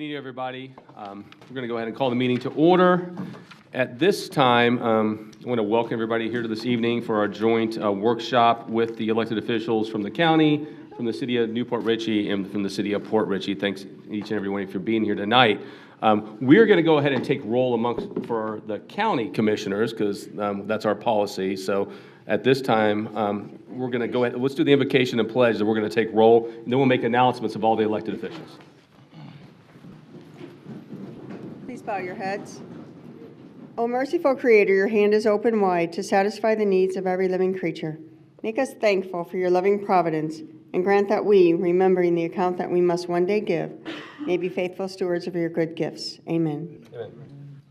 Good evening, everybody. We're going to go ahead and call the meeting to order. At this time, I want to welcome everybody here to this evening for our joint workshop with the elected officials from the county, from the city of Newport Richey, and from the city of Port Richey. Thanks each and every one of you for being here tonight. We're going to go ahead and take roll for the county commissioners because that's our policy. So at this time, we're going to go ahead. Let's do the invocation and pledge, and we're going to take roll, and then we'll make announcements of all the elected officials. Please bow your heads. O merciful Creator, your hand is open wide to satisfy the needs of every living creature. Make us thankful for your loving providence, and grant that we, remembering the account that we must one day give, may be faithful stewards of your good gifts. Amen. Amen.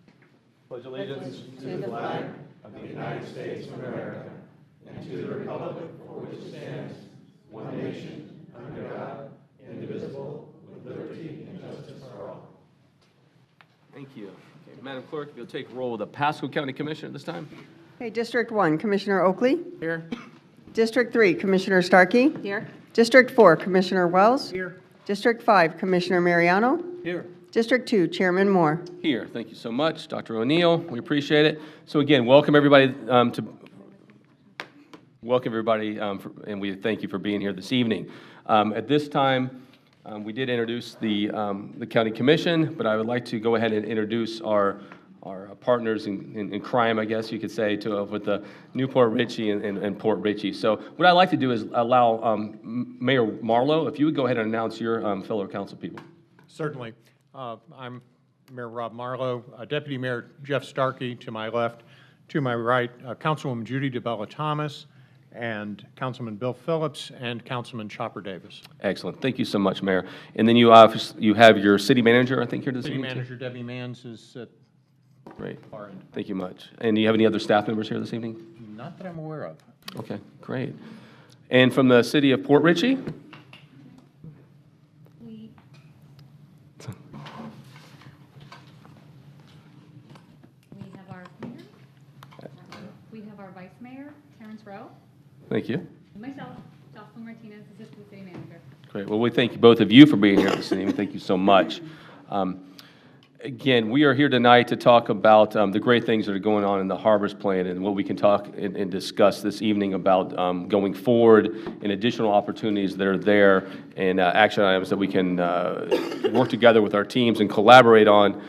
Pledge allegiance to the flag of the United States of America and to the republic for which it stands, one nation, under God, indivisible, with liberty and justice for all. Thank you. Okay, Madam Clerk, if you'll take roll of the Pasco County Commission at this time. Okay, District 1, Commissioner Oakley. Here. District 3, Commissioner Starkey. Here. District 4, Commissioner Wells. Here. District 5, Commissioner Mariano. Here. District 2, Chairman Moore. Here. Thank you so much, Dr. O'Neill. We appreciate it. So again, welcome everybody and we thank you for being here this evening. At this time, we did introduce the county commission, but I would like to go ahead and introduce our partners in crime, I guess you could say, with the Newport Richey and Port Richey. So what I'd like to do is allow Mayor Marlowe, if you would go ahead and announce your fellow council people. Certainly. I'm Mayor Rob Marlowe, Deputy Mayor Jeff Starkey to my left. To my right, Councilwoman Judy DeBella Thomas, and Councilman Bill Phillips, and Councilman Chopper Davis. Excellent. Thank you so much, Mayor. And then you have your city manager, I think, here this City evening. Manager Debbie Manns is at Great. far end. Thank you much. And do you have any other staff members here this evening? Not that I'm aware of. Okay, great. And from the city of Port Richey? We have our mayor, we have our vice mayor, Terrence Rowe, Thank you. and myself, Jocelyn Martinez, assistant city manager. Great. Well, we thank both of you for being here this evening. Thank you so much. Again, we are here tonight to talk about the great things that are going on in the Harbors Plan and what we can talk and discuss this evening about going forward and additional opportunities that are there and action items that we can work together with our teams and collaborate on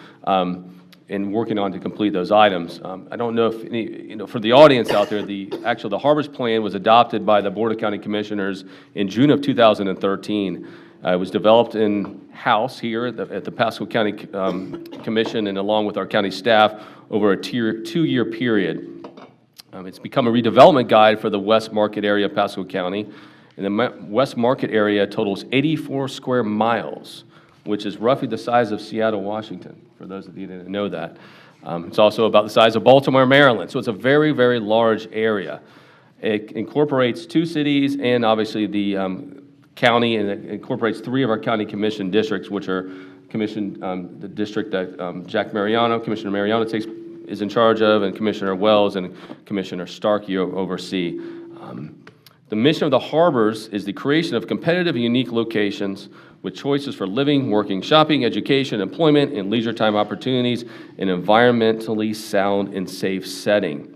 and working on to complete those items. I don't know if any, for the audience out there, the Harbors Plan was adopted by the Board of County Commissioners in June of 2013. It was developed in-house here at the Pasco County Commission and along with our county staff over a two-year period. It's become a redevelopment guide for the West Market area of Pasco County. And the West Market area totals 84 square miles, which is roughly the size of Seattle, Washington, for those of you that didn't know that. It's also about the size of Baltimore, Maryland. So it's a very, very large area. It incorporates two cities and obviously the county, and it incorporates three of our county commission districts, which are the district that Commissioner Mariano is in charge of, and Commissioner Wells and Commissioner Starkey oversee. The mission of the harbors is the creation of competitive and unique locations with choices for living, working, shopping, education, employment, and leisure time opportunities in an environmentally sound and safe setting.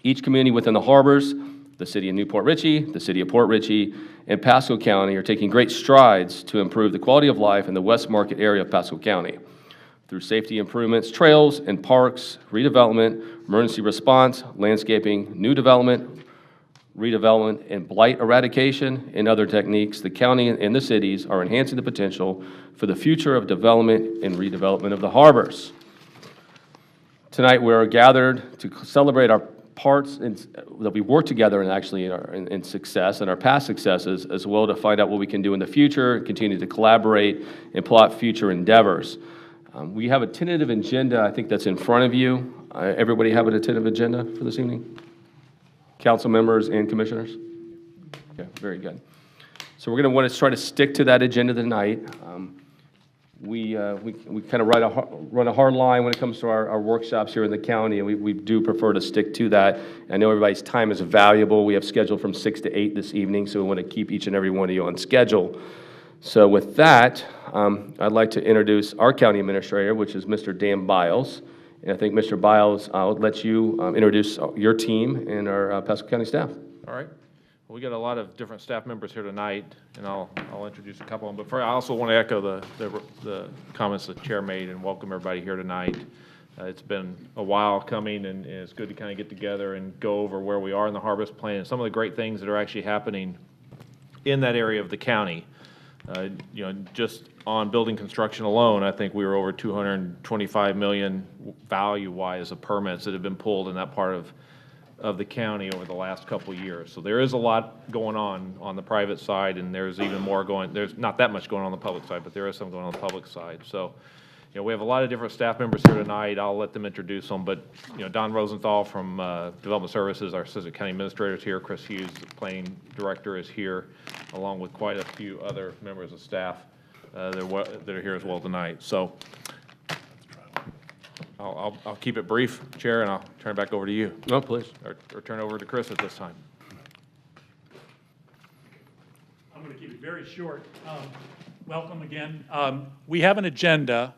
Each community within the harbors, the city of Newport Richey, the city of Port Richey, and Pasco County are taking great strides to improve the quality of life in the West Market area of Pasco County through safety improvements, trails and parks, redevelopment, emergency response, landscaping, new development, redevelopment, and blight eradication and other techniques. The county and the cities are enhancing the potential for the future of development and redevelopment of the harbors. Tonight we are gathered to celebrate our parts that we work together in success and our past successes, as well to find out what we can do in the future, continue to collaborate and plot future endeavors. We have a tentative agenda, I think that's in front of you. Everybody have a tentative agenda for this evening? Council members and commissioners? Okay, very good. So we're going to want to try to stick to that agenda tonight. We kind of run a hard line when it comes to our workshops here in the county, and we do prefer to stick to that. I know everybody's time is valuable. We have scheduled from 6 to 8 this evening, so we want to keep each and every one of you on schedule. So with that, I'd like to introduce our county administrator, which is Mr. Dan Biles. And I think, Mr. Biles, I'll let you introduce your team and our Pasco County staff. All right. Well, we got a lot of different staff members here tonight, and I'll introduce a couple of them. But first, I also want to echo the comments the chair made and welcome everybody here tonight. It's been a while coming, and it's good to kind of get together and go over where we are in the harvest plan and some of the great things that are actually happening in that area of the county. Just on building construction alone, I think we were over 225 million value-wise of permits that have been pulled in that part of the county over the last couple of years. So there is a lot going on the private side, and there's even more there's not that much going on the public side, but there is some going on the public side. So, we have a lot of different staff members here tonight. I'll let them introduce them, but, Don Rosenthal from Development Services, our Assistant County Administrator, is here. Chris Hughes, the Planning Director, is here, along with quite a few other members of staff that are here as well tonight. So I'll keep it brief, Chair, and I'll turn it back over to you. No, please. Or turn it over to Chris at this time. I'm going to keep it very short. Welcome again. We have an agenda,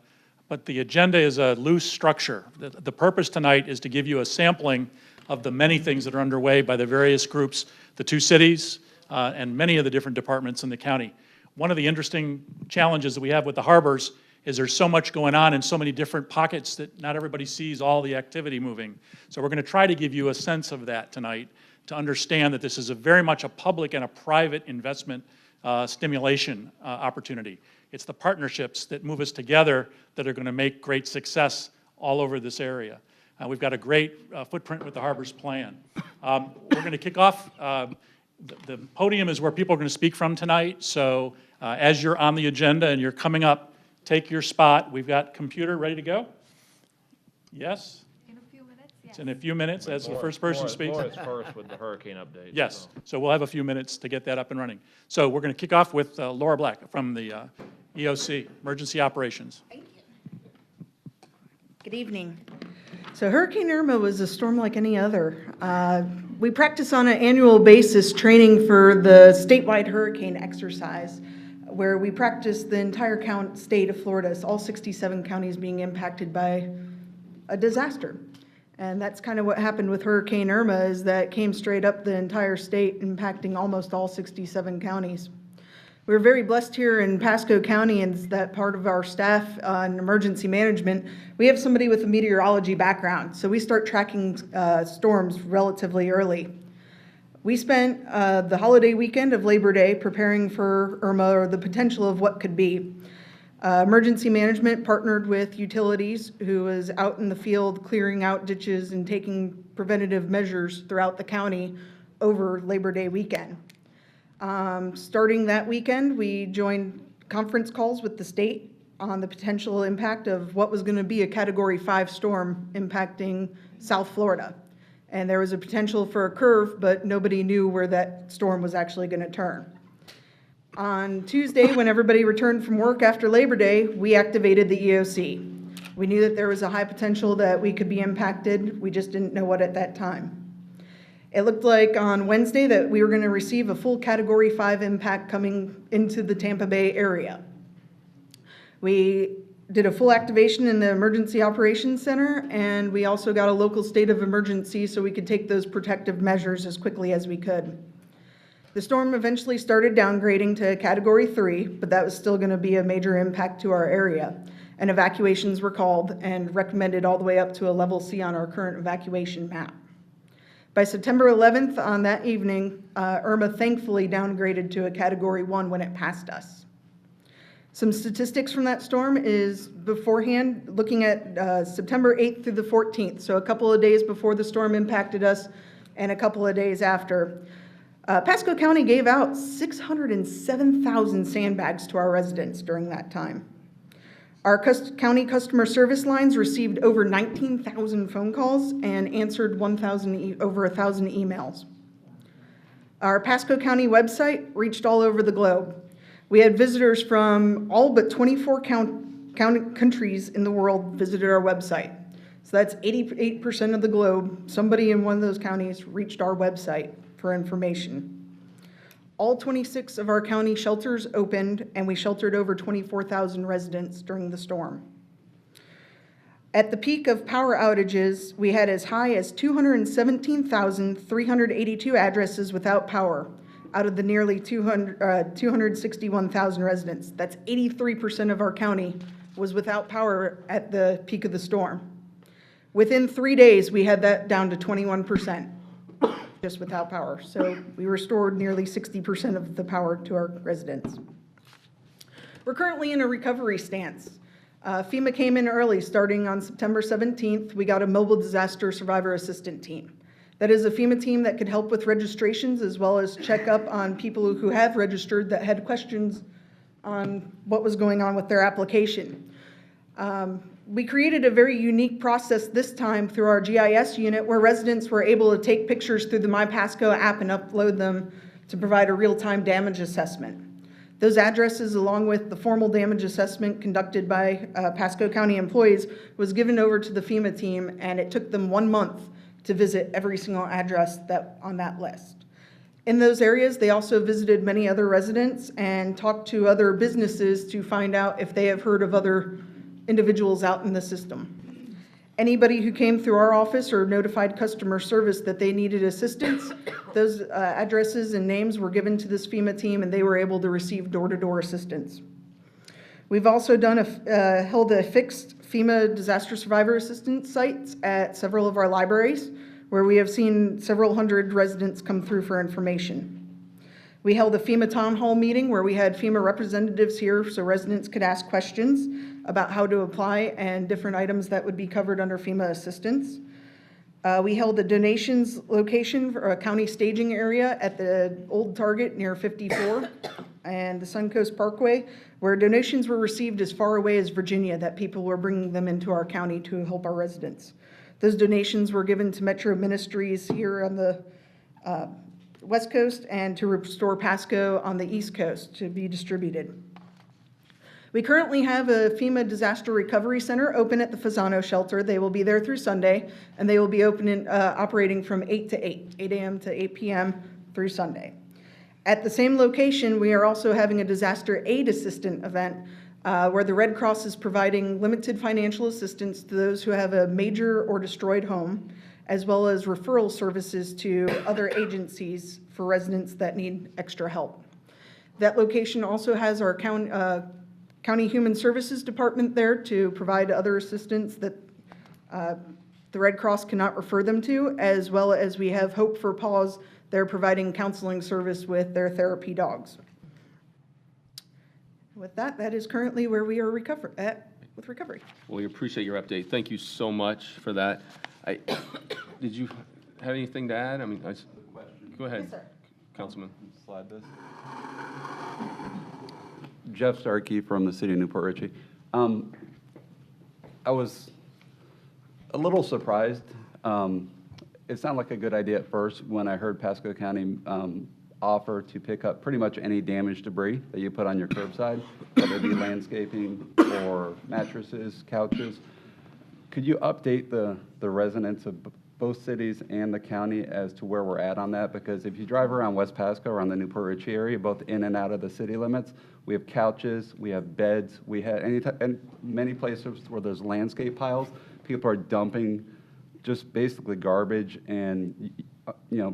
but the agenda is a loose structure. The purpose tonight is to give you a sampling of the many things that are underway by the various groups, the two cities, and many of the different departments in the county. One of the interesting challenges that we have with the harbors is there's so much going on in so many different pockets that not everybody sees all the activity moving. So we're going to try to give you a sense of that tonight to understand that this is very much a public and a private investment stimulation opportunity. It's the partnerships that move us together that are going to make great success all over this area. We've got a great footprint with the Harbors Plan. We're going to kick off. The podium is where people are going to speak from tonight. So as you're on the agenda and you're coming up, take your spot. We've got computer ready to go. Yes? In a few minutes, yes. It's in a few minutes as the first person speaks. Laura's first with the hurricane update. Yes, So. so we'll have a few minutes to get that up and running. So we're going to kick off with Laura Black from the EOC, Emergency Operations. Good evening. So Hurricane Irma was a storm like any other. We practice on an annual basis training for the statewide hurricane exercise, where we practice the entire state of Florida, so all 67 counties being impacted by a disaster. And that's kind of what happened with Hurricane Irma, is that it came straight up the entire state, impacting almost all 67 counties. We're very blessed here in Pasco County, and that part of our staff in emergency management, we have somebody with a meteorology background, so we start tracking storms relatively early. We spent the holiday weekend of Labor Day preparing for Irma, or the potential of what could be. Emergency management partnered with utilities, who was out in the field clearing out ditches and taking preventative measures throughout the county over Labor Day weekend. Starting that weekend, we joined conference calls with the state on the potential impact of what was going to be a Category 5 storm impacting South Florida. And there was a potential for a curve, but nobody knew where that storm was actually going to turn. On Tuesday, when everybody returned from work after Labor Day, we activated the EOC. We knew that there was a high potential that we could be impacted. We just didn't know what at that time. It looked like on Wednesday that we were going to receive a full Category 5 impact coming into the Tampa Bay area. We did a full activation in the Emergency Operations Center, and we also got a local state of emergency so we could take those protective measures as quickly as we could. The storm eventually started downgrading to Category 3, but that was still going to be a major impact to our area, and evacuations were called and recommended all the way up to a level C on our current evacuation map. By September 11th, on that evening, Irma thankfully downgraded to a Category 1 when it passed us. Some statistics from that storm is beforehand, looking at September 8th through the 14th, so a couple of days before the storm impacted us and a couple of days after. Pasco County gave out 607,000 sandbags to our residents during that time. Our county customer service lines received over 19,000 phone calls and answered over 1,000 emails. Our Pasco County website reached all over the globe. We had visitors from all but 24 countries in the world visited our website. So that's 88% of the globe. Somebody in one of those counties reached our website for information. All 26 of our county shelters opened, and we sheltered over 24,000 residents during the storm. At the peak of power outages, we had as high as 217,382 addresses without power out of the nearly 261,000 residents. That's 83% of our county was without power at the peak of the storm. Within 3 days, we had that down to 21%, just without power. So we restored nearly 60% of the power to our residents. We're currently in a recovery stance. FEMA came in early. Starting on September 17th, we got a mobile disaster survivor assistant team. That is a FEMA team that could help with registrations as well as check up on people who have registered that had questions on what was going on with their application. We created a very unique process this time through our GIS unit where residents were able to take pictures through the MyPasco app and upload them to provide a real-time damage assessment. Those addresses, along with the formal damage assessment conducted by Pasco County employees, was given over to the FEMA team, and it took them 1 month to visit every single address on that list. In those areas, they also visited many other residents and talked to other businesses to find out if they have heard of other individuals out in the system. Anybody who came through our office or notified customer service that they needed assistance, those addresses and names were given to this FEMA team, and they were able to receive door-to-door assistance. We've also held a fixed FEMA disaster survivor assistance sites at several of our libraries, where we have seen several hundred residents come through for information. We held a FEMA town hall meeting where we had FEMA representatives here so residents could ask questions about how to apply and different items that would be covered under FEMA assistance. We held a donations location for a county staging area at the old Target near 54 and the Suncoast Parkway, where donations were received as far away as Virginia, that people were bringing them into our county to help our residents. Those donations were given to Metro Ministries here on the West Coast and to Restore Pasco on the East Coast to be distributed. We currently have a FEMA Disaster Recovery Center open at the Fasano shelter. They will be there through Sunday, and they will be operating from 8 to 8 a.m. to 8 p.m. through Sunday. At the same location, we are also having a disaster aid assistant event where the Red Cross is providing limited financial assistance to those who have a major or destroyed home, as well as referral services to other agencies for residents that need extra help. That location also has our County Human Services Department there to provide other assistance that the Red Cross cannot refer them to, as well as we have Hope for Paws. They're providing counseling service with their therapy dogs. With that, that is currently where we are with recovery. Well, we appreciate your update. Thank you so much for that. Did you have anything to add? I mean, go ahead, Yes, sir. Councilman. Slide this. Jeff Starkey from the city of Newport Richey. I was a little surprised. It sounded like a good idea at first when I heard Pasco County offer to pick up pretty much any damaged debris that you put on your curbside, whether it be landscaping or mattresses, couches. Could you update the residents of both cities and the county as to where we're at on that? Because if you drive around West Pasco, around the Newport Richey area, both in and out of the city limits, we have couches, we have beds, we have and many places where there's landscape piles, people are dumping just basically garbage and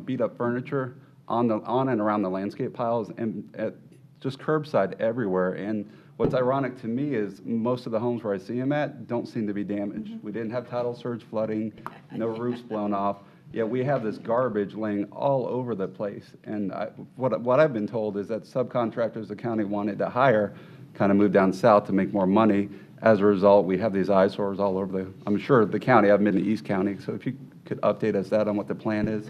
beat up furniture on and around the landscape piles and just curbside everywhere. And what's ironic to me is most of the homes where I see them at don't seem to be damaged. Mm-hmm. We didn't have tidal surge flooding, no roofs blown off, yet we have this garbage laying all over the place. And what I've been told is that subcontractors the county wanted to hire kind of moved down south to make more money. As a result, we have these eyesores all over I'm sure the county. I've been to East County, so if you could update us on what the plan is,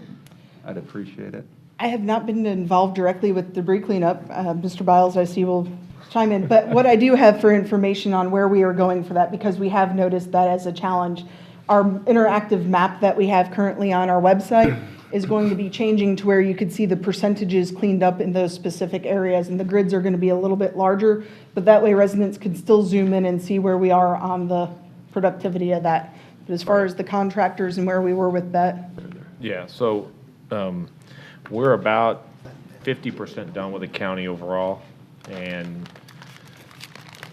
I'd appreciate it. I have not been involved directly with debris cleanup. Mr. Biles, I see, will chime in. But what I do have for information on where we are going for that, because we have noticed that as a challenge, our interactive map that we have currently on our website is going to be changing to where you could see the percentages cleaned up in those specific areas, and the grids are going to be a little bit larger, but that way residents can still zoom in and see where we are on the productivity of that. But as far as the contractors and where we were with that. Yeah, so we're about 50% done with the county overall, and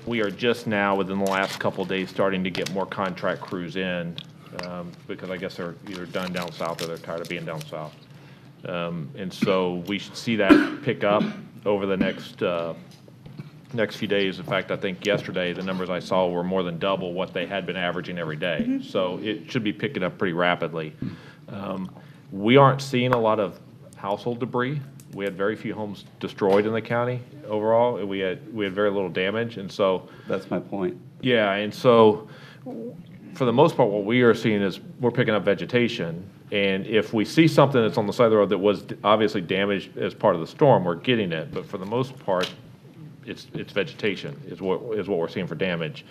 we are just now, within the last couple of days, starting to get more contract crews in, because I guess they're either done down south or they're tired of being down south. And so we should see that pick up over the next few days. In fact, I think yesterday, the numbers I saw were more than double what they had been averaging every day. So it should be picking up pretty rapidly. We aren't seeing a lot of household debris. We had very few homes destroyed in the county overall. We had very little damage, and so. That's my point. Yeah, and so for the most part, what we are seeing is we're picking up vegetation. And if we see something that's on the side of the road that was obviously damaged as part of the storm, we're getting it. But for the most part, it's vegetation is what we're seeing for damage.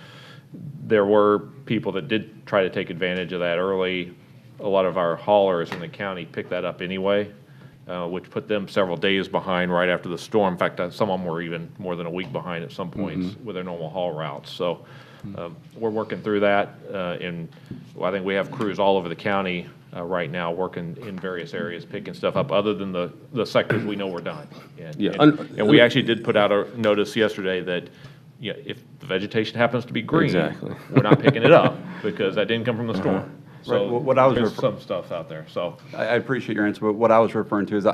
There were people that did try to take advantage of that early. A lot of our haulers in the county picked that up anyway, which put them several days behind right after the storm. In fact, some of them were even more than a week behind at some points with their normal haul routes. So we're working through that, and I think we have crews all over the county right now working in various areas, picking stuff up, other than the sectors we know we're done. And we actually did put out a notice yesterday that if the vegetation happens to be green, we're not picking it up because that didn't come from the storm. So Right, what I was there's some stuff out there, so. I appreciate your answer, but what I was referring to is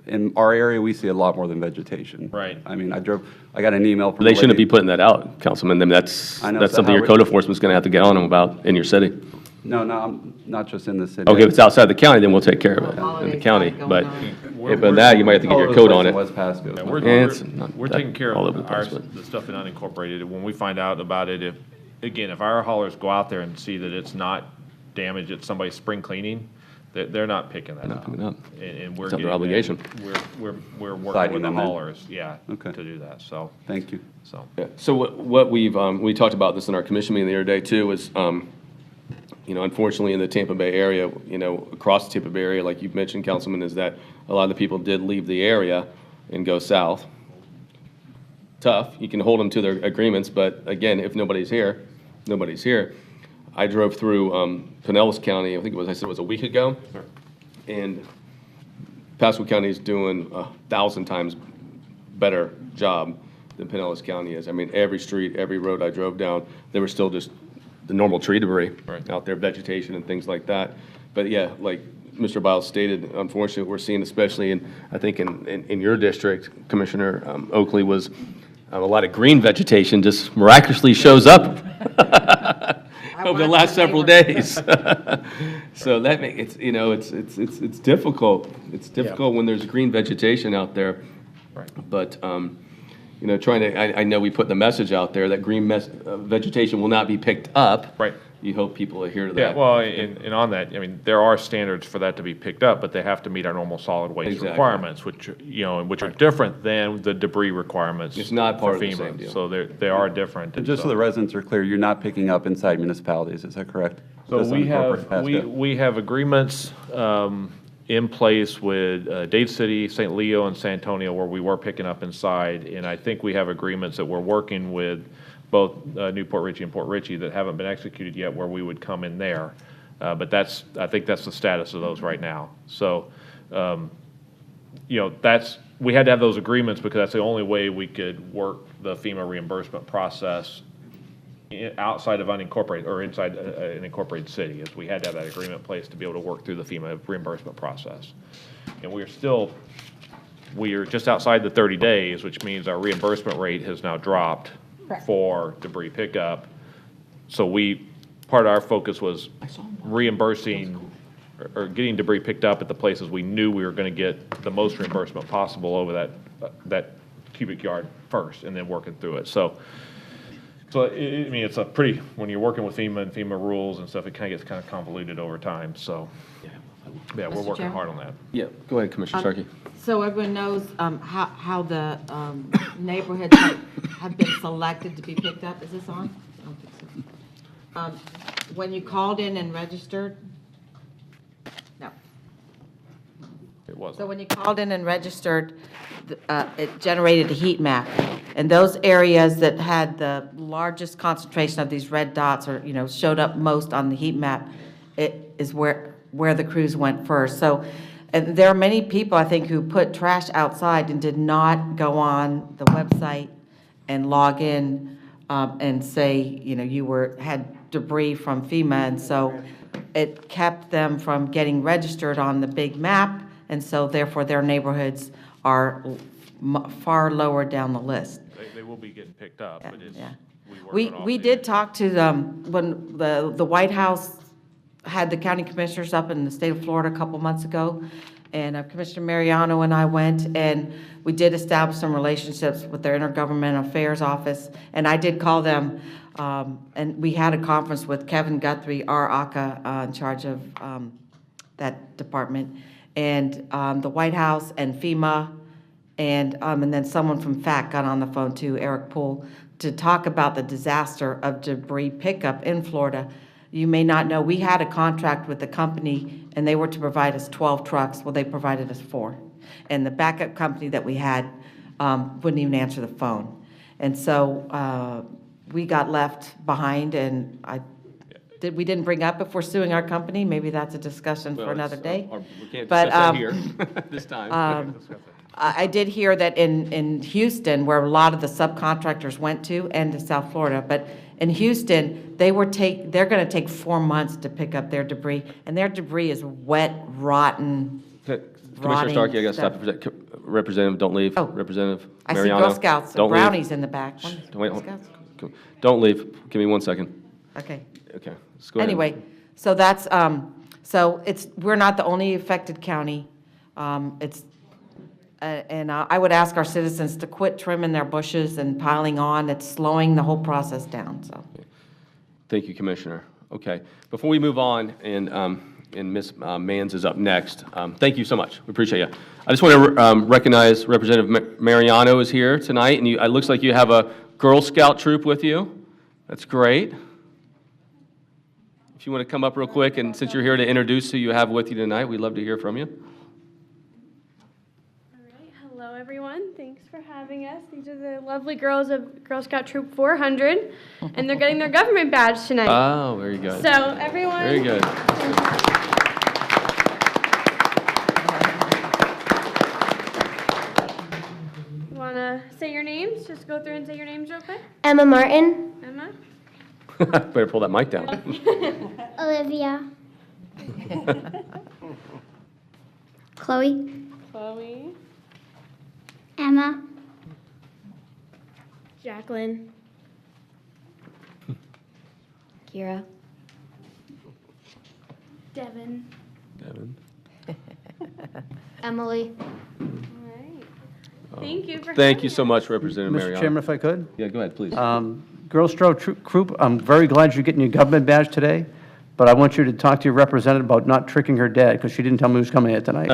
in our area, we see a lot more than vegetation. Right. I mean, I got an email from. They a shouldn't be lady- putting that out, Councilman. I mean, that's I know, so something how your code enforcement's going to have to get on them about in your city. No, I'm not just in the city. Okay, if it's outside the county, then we'll take care of it in the county. But if that, you might have to get All your over code the on place it. in West Pasco. Yeah, it's we're not taking care all of over the place, but- the stuff in unincorporated. When we find out about it, if our haulers go out there and see that it's not damaged, it's somebody's spring cleaning, they're not picking that up. picking it up. And we're It's not their getting obligation. we're working Citing with the them in. haulers, Okay. to do that, so. Thank you. So. Yeah. So what we talked about this in our commission meeting the other day too, is, unfortunately in the Tampa Bay area, across the Tampa Bay area, like you've mentioned, Councilman, is that a lot of the people did leave the area and go south. Tough. You can hold them to their agreements, but again, if nobody's here, nobody's here. I drove through Pinellas County, I think it was a week ago, and Pasco County is doing 1,000 times better job than Pinellas County is. I mean, every street, every road I drove down, there was still just the normal tree debris out there, vegetation and things like that. But yeah, like Mr. Biles stated, unfortunately, we're seeing, especially I think in your district, Commissioner Oakley, was a lot of green vegetation just miraculously shows up over the last several days. So that makes it's difficult. It's difficult when there's green vegetation out there. Right. But trying to, I know we put the message out there that green vegetation will not be picked up. Right. You hope people adhere to that. Yeah, well, and on that, I mean, there are standards for that to be picked up, but they have to meet our normal solid waste Exactly. requirements, which are different than the debris requirements. It's not part for of the FEMA. same deal. So they are different. And just so the residents are clear, you're not picking up inside municipalities, is that correct? So Just we unincorporated have, Pasco? we have agreements in place with Dade City, St. Leo, and San Antonio where we were picking up inside. And I think we have agreements that we're working with both Newport Richey and Port Richey that haven't been executed yet where we would come in there. But I think that's the status of those right now. So, we had to have those agreements because that's the only way we could work the FEMA reimbursement process outside of unincorporated or inside an incorporated city, is we had to have that agreement in place to be able to work through the FEMA reimbursement process. And we are just outside the 30 days, which means our reimbursement rate has now dropped for debris pickup. So part of our focus was reimbursing or getting debris picked up at the places we knew we were going to get the most reimbursement possible over that cubic yard first, and then working through it. So it's a pretty, when you're working with FEMA and FEMA rules and stuff, it kind of gets kind of convoluted over time. So, yeah, we're Mr. working Chairman? hard on that. Yeah, go ahead, Commissioner Starkey. So everyone knows how the neighborhoods have been selected to be picked up. Is this on? I don't think so. When you called in and registered? No. It was. So when you called in and registered, it generated a heat map. And those areas that had the largest concentration of these red dots or, showed up most on the heat map, it is where the crews went first. So and there are many people, I think, who put trash outside and did not go on the website and log in and say, you know, had debris from FEMA, and so it kept them from getting registered on the big map, and so therefore their neighborhoods are far lower down the list. They will be getting picked up, but it's, Yeah. we work on all We the- did talk to them when the White House had the county commissioners up in the state of Florida a couple months ago, and Commissioner Mariano and I went, and we did establish some relationships with their Intergovernmental Affairs Office, and I did call them, and we had a conference with Kevin Guthrie, our ACA, in charge of that department, and the White House and FEMA, and then someone from FACT got on the phone too, Eric Poole, to talk about the disaster of debris pickup in Florida. You may not know, we had a contract with the company, and they were to provide us 12 trucks. Well, they provided us 4. And the backup company that we had wouldn't even answer the phone. And so we got left behind, and we didn't bring up if we're suing our company. Maybe that's a discussion for another day. We can't But, discuss that here this time. I did hear that in Houston, where a lot of the subcontractors went to, and to South Florida, but in Houston, they're going to take 4 months to pick up their debris, and their debris is wet, rotten, Commissioner Starkey, I got to stuff. stop. Representative, don't leave. Oh. Representative I see Mariano. Girl Scouts and Don't leave. brownies in the back. One- Wait, Girl hold- Scouts? Don't leave. Give me 1 second. Okay. Okay, let's go ahead. Anyway, so that's, we're not the only affected county. I would ask our citizens to quit trimming their bushes and piling on. It's slowing the whole process down, so. Thank you, Commissioner. Okay, before we move on, and Ms. Mans is up next, thank you so much. We appreciate you. I just want to recognize Representative Mariano is here tonight, and it looks like you have a Girl Scout troop with you. That's great. If you want to come up real quick, and since you're here to introduce who you have with you tonight, we'd love to hear from you. All right, hello everyone. Thanks for having us. These are the lovely girls of Girl Scout Troop 400, and they're getting their government badge tonight. Oh, very good. So everyone. Very good. You want to say your names? Just go through and say your names real quick. Emma Martin, Emma. Better pull that mic down. Olivia, Chloe, Chloe. Emma, Jacqueline, Kira, Devin. Devin. Emily. All right. Thank you for Thank having you so us. much, Representative Mr. Mariano. Chairman, if I could? Yeah, go ahead, please. Girl Scout Troop, I'm very glad you're getting your government badge today, but I want you to talk to your representative about not tricking her dad, because she didn't tell me who's coming here tonight.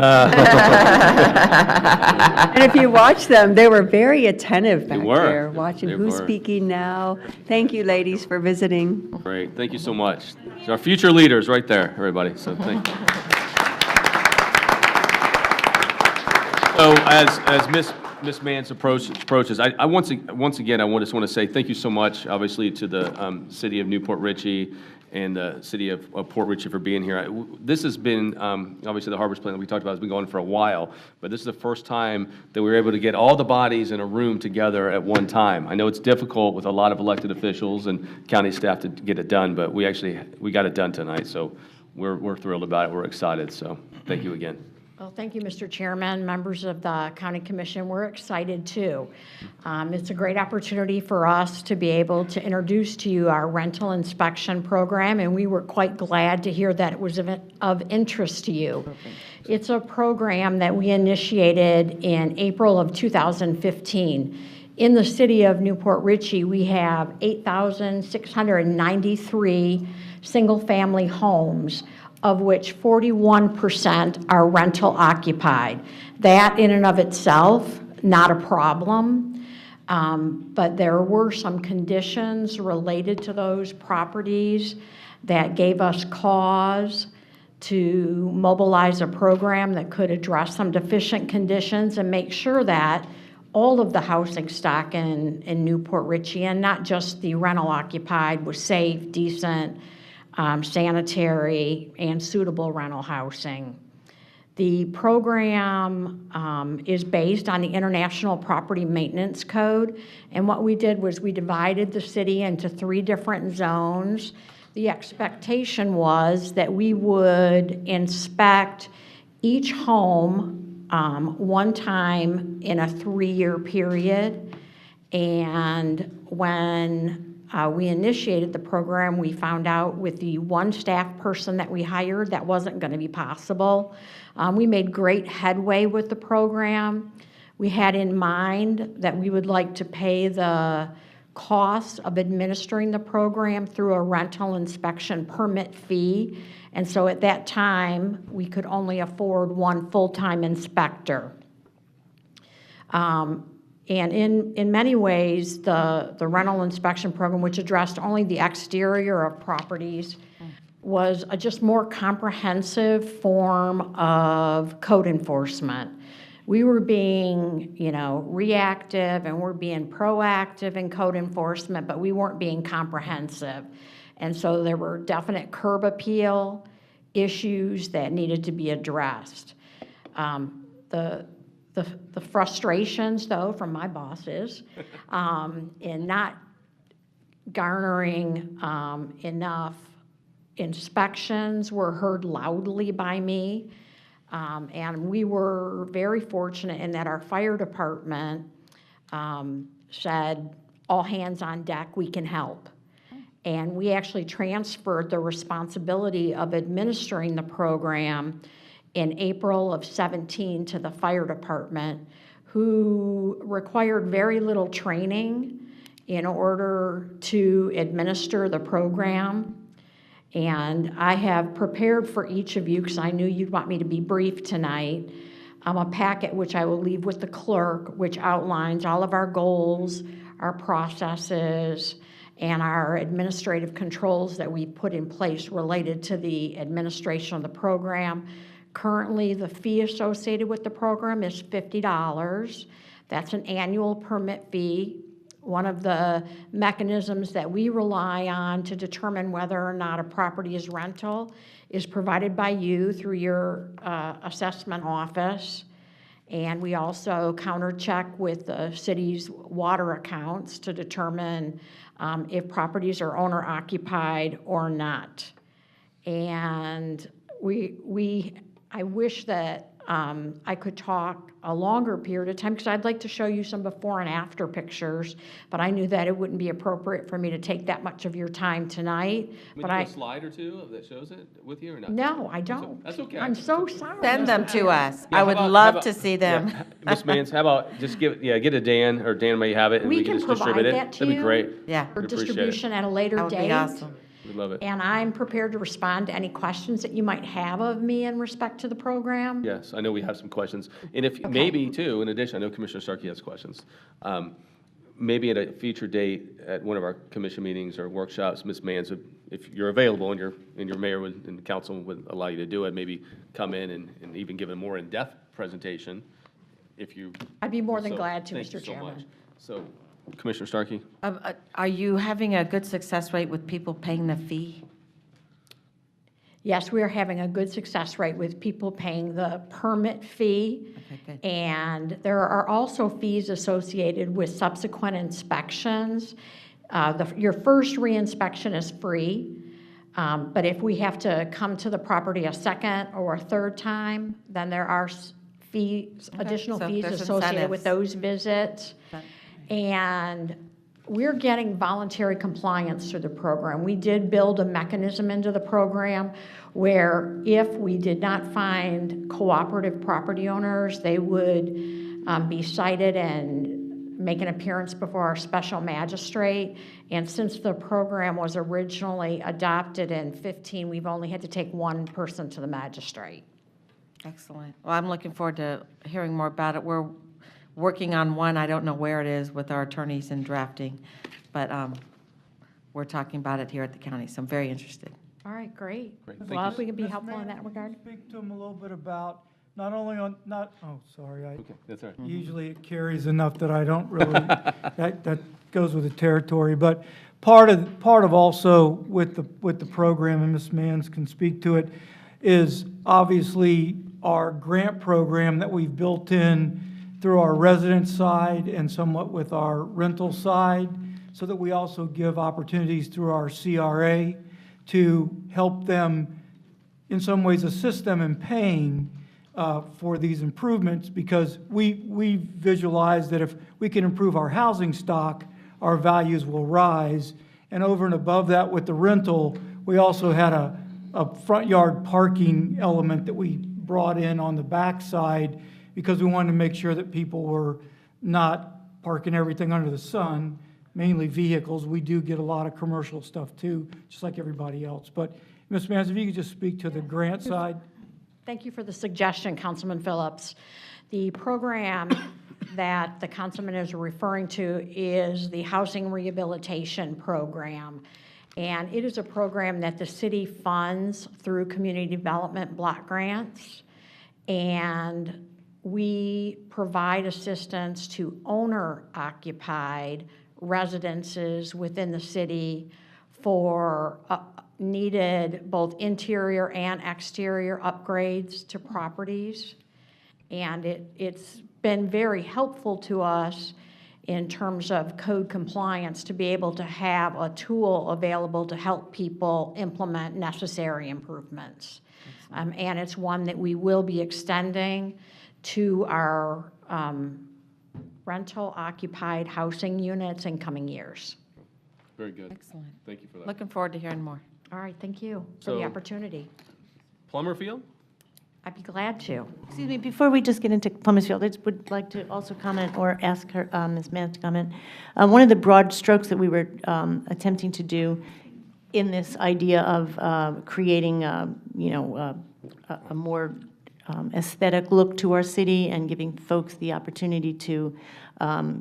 And if you watch them, they were very attentive back were. there, watching They who's were. speaking now. Thank you, ladies, for visiting. Great, thank you so much. It's our future leaders right there, everybody, so thank you. So as Ms. Mans approaches, I once again, I just want to say thank you so much, obviously, to the city of Newport Richey and the city of Port Richey for being here. This has been, obviously, the Harbors Plan that we talked about has been going for a while, but this is the first time that we were able to get all the bodies in a room together at one time. I know it's difficult with a lot of elected officials and county staff to get it done, but we got it done tonight, so we're thrilled about it. We're excited, so thank you again. Well, thank you, Mr. Chairman, members of the County Commission. We're excited, too. It's a great opportunity for us to be able to introduce to you our rental inspection program, and we were quite glad to hear that it was of interest to you. It's a program that we initiated in April of 2015. In the city of Newport Richey, we have 8,693 single-family homes, of which 41% are rental occupied. That in and of itself, not a problem, but there were some conditions related to those properties that gave us cause to mobilize a program that could address some deficient conditions and make sure that all of the housing stock in Newport Richey, and not just the rental occupied, was safe, decent, sanitary, and suitable rental housing. The program is based on the International Property Maintenance Code, and what we did was we divided the city into 3 different zones. The expectation was that we would inspect each home one time in a 3-year period, and when we initiated the program, we found out with the 1 staff person that we hired, that wasn't going to be possible. We made great headway with the program. We had in mind that we would like to pay the cost of administering the program through a rental inspection permit fee. And so at that time, we could only afford 1 full-time inspector. And in many ways, the rental inspection program, which addressed only the exterior of properties, was a just more comprehensive form of code enforcement. We were being, reactive, and we're being proactive in code enforcement, but we weren't being comprehensive. And so there were definite curb appeal issues that needed to be addressed. The frustrations, though, from my bosses in not garnering enough inspections were heard loudly by me. And we were very fortunate in that our fire department said, all hands on deck, we can help. And we actually transferred the responsibility of administering the program in April of 17 to the fire department, who required very little training in order to administer the program. And I have prepared for each of you, because I knew you'd want me to be brief tonight, a packet which I will leave with the clerk, which outlines all of our goals, our processes, and our administrative controls that we put in place related to the administration of the program. Currently, the fee associated with the program is $50. That's an annual permit fee. One of the mechanisms that we rely on to determine whether or not a property is rental is provided by you through your assessment office. And we also counter-check with the city's water accounts to determine if properties are owner-occupied or not. And I wish that I could talk a longer period of time, because I'd like to show you some before and after pictures, but I knew that it wouldn't be appropriate for me to take that much of your time tonight. But a slide or two that shows it with you or not? No, I don't. That's okay. I'm so sorry. Send them to us. Yeah, I would how love about- to see them. yeah, Ms. Mans, how about just get a Dan, or Dan may have it, and We we can can just distribute provide it? that to That'd be you. great. Yeah. For We'd appreciate it. distribution at a later That would date. be awesome. We'd love it. And I'm prepared to respond to any questions that you might have of me in respect to the program. Yes, I know we have some questions. And if, maybe too, in addition, I know Commissioner Starkey has questions. Maybe at a future date, at one of our commission meetings or workshops, Ms. Mans, if you're available and your mayor and the council would allow you to do it, maybe come in and even give a more in-depth presentation if you. I'd be more than so, glad to, thank Mr. you so Chairman. much. So, Commissioner Starkey? Are you having a good success rate with people paying the fee? Yes, we are having a good success rate with people paying the permit fee. Okay, good. And there are also fees associated with subsequent inspections. Your first reinspection is free, but if we have to come to the property a second or a third time, then there are fees, additional so fees there's associated with incentives. those visits. And we're getting voluntary compliance through the program. We did build a mechanism into the program where if we did not find cooperative property owners, they would be cited and make an appearance before our special magistrate. And since the program was originally adopted in 15, we've only had to take one person to the magistrate. Excellent. Well, I'm looking forward to hearing more about it. We're working on one. I don't know where it is with our attorneys in drafting, but we're talking about it here at the county, so I'm very interested. All right, great. Great, thank Well, you. if we can be Ms. helpful in Mayor, that regard. Speak to him a little bit about, not only on, oh, sorry, Okay, that's all right. usually it carries enough that I don't really, that goes with the territory, but part of also with the program, and Ms. Mans can speak to it, is obviously our grant program that we've built in through our resident side and somewhat with our rental side, so that we also give opportunities through our CRA to help them, in some ways assist them in paying for these improvements, because we visualize that if we can improve our housing stock, our values will rise. And over and above that, with the rental, we also had a front yard parking element that we brought in on the backside, because we wanted to make sure that people were not parking everything under the sun, mainly vehicles. We do get a lot of commercial stuff too, just like everybody else. But Ms. Mans, if you could just speak to the grant side. Thank you for the suggestion, Councilman Phillips. The program that the councilman is referring to is the Housing Rehabilitation Program. And it is a program that the city funds through community development block grants. And we provide assistance to owner-occupied residences within the city for needed both interior and exterior upgrades to properties. And it's been very helpful to us in terms of code compliance to be able to have a tool available to help people implement necessary improvements. And it's one that we will be extending to our rental occupied housing units in coming years. Very good. Excellent. Thank you for that. Looking forward to hearing more. All right, thank you for the So- opportunity. Plummer Field? I'd be glad to. Excuse me, before we just get into Plummer Field, I just would like to also comment or ask her, Ms. Mann to comment. One of the broad strokes that we were attempting to do in this idea of creating, a more aesthetic look to our city and giving folks the opportunity to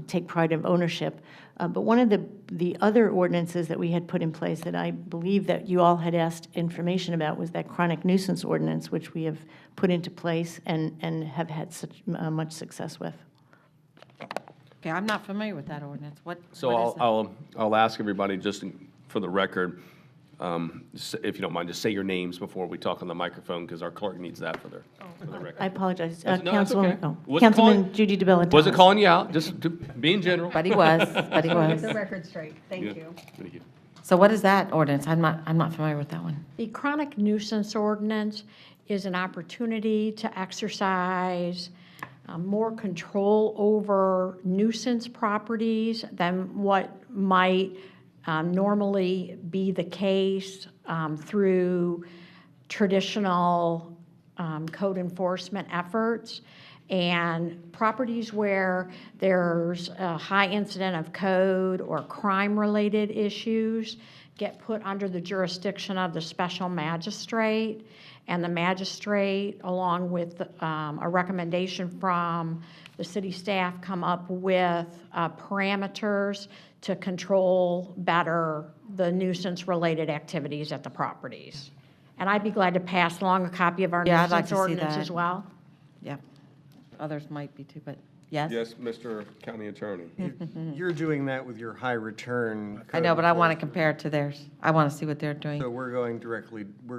take pride of ownership. But one of the other ordinances that we had put in place that I believe that you all had asked information about was that chronic nuisance ordinance, which we have put into place and have had such much success with. Okay, I'm not familiar with that ordinance. What is it? I'll ask everybody, just for the record, if you don't mind, just say your names before we talk on the microphone, because our clerk needs that for the record. I apologize. No, that's okay. Councilman Judy DeBella. Wasn't calling you out, just being general. But he was, Get the record straight. Thank you. Thank you. So what is that ordinance? I'm not familiar with that one. The chronic nuisance ordinance is an opportunity to exercise more control over nuisance properties than what might normally be the case through traditional code enforcement efforts. And properties where there's a high incident of code or crime-related issues get put under the jurisdiction of the special magistrate. And the magistrate, along with a recommendation from the city staff, come up with parameters to control better the nuisance-related activities at the properties. And I'd be glad to pass along a copy of our Yeah, I'd like nuisance to see ordinance that. as well. Yeah. Others might be too, but yes? Yes, Mr. County Attorney. You're doing that with your high return. I know, but I want to code compare it to theirs. I want to see what they're doing. enforcement. So we're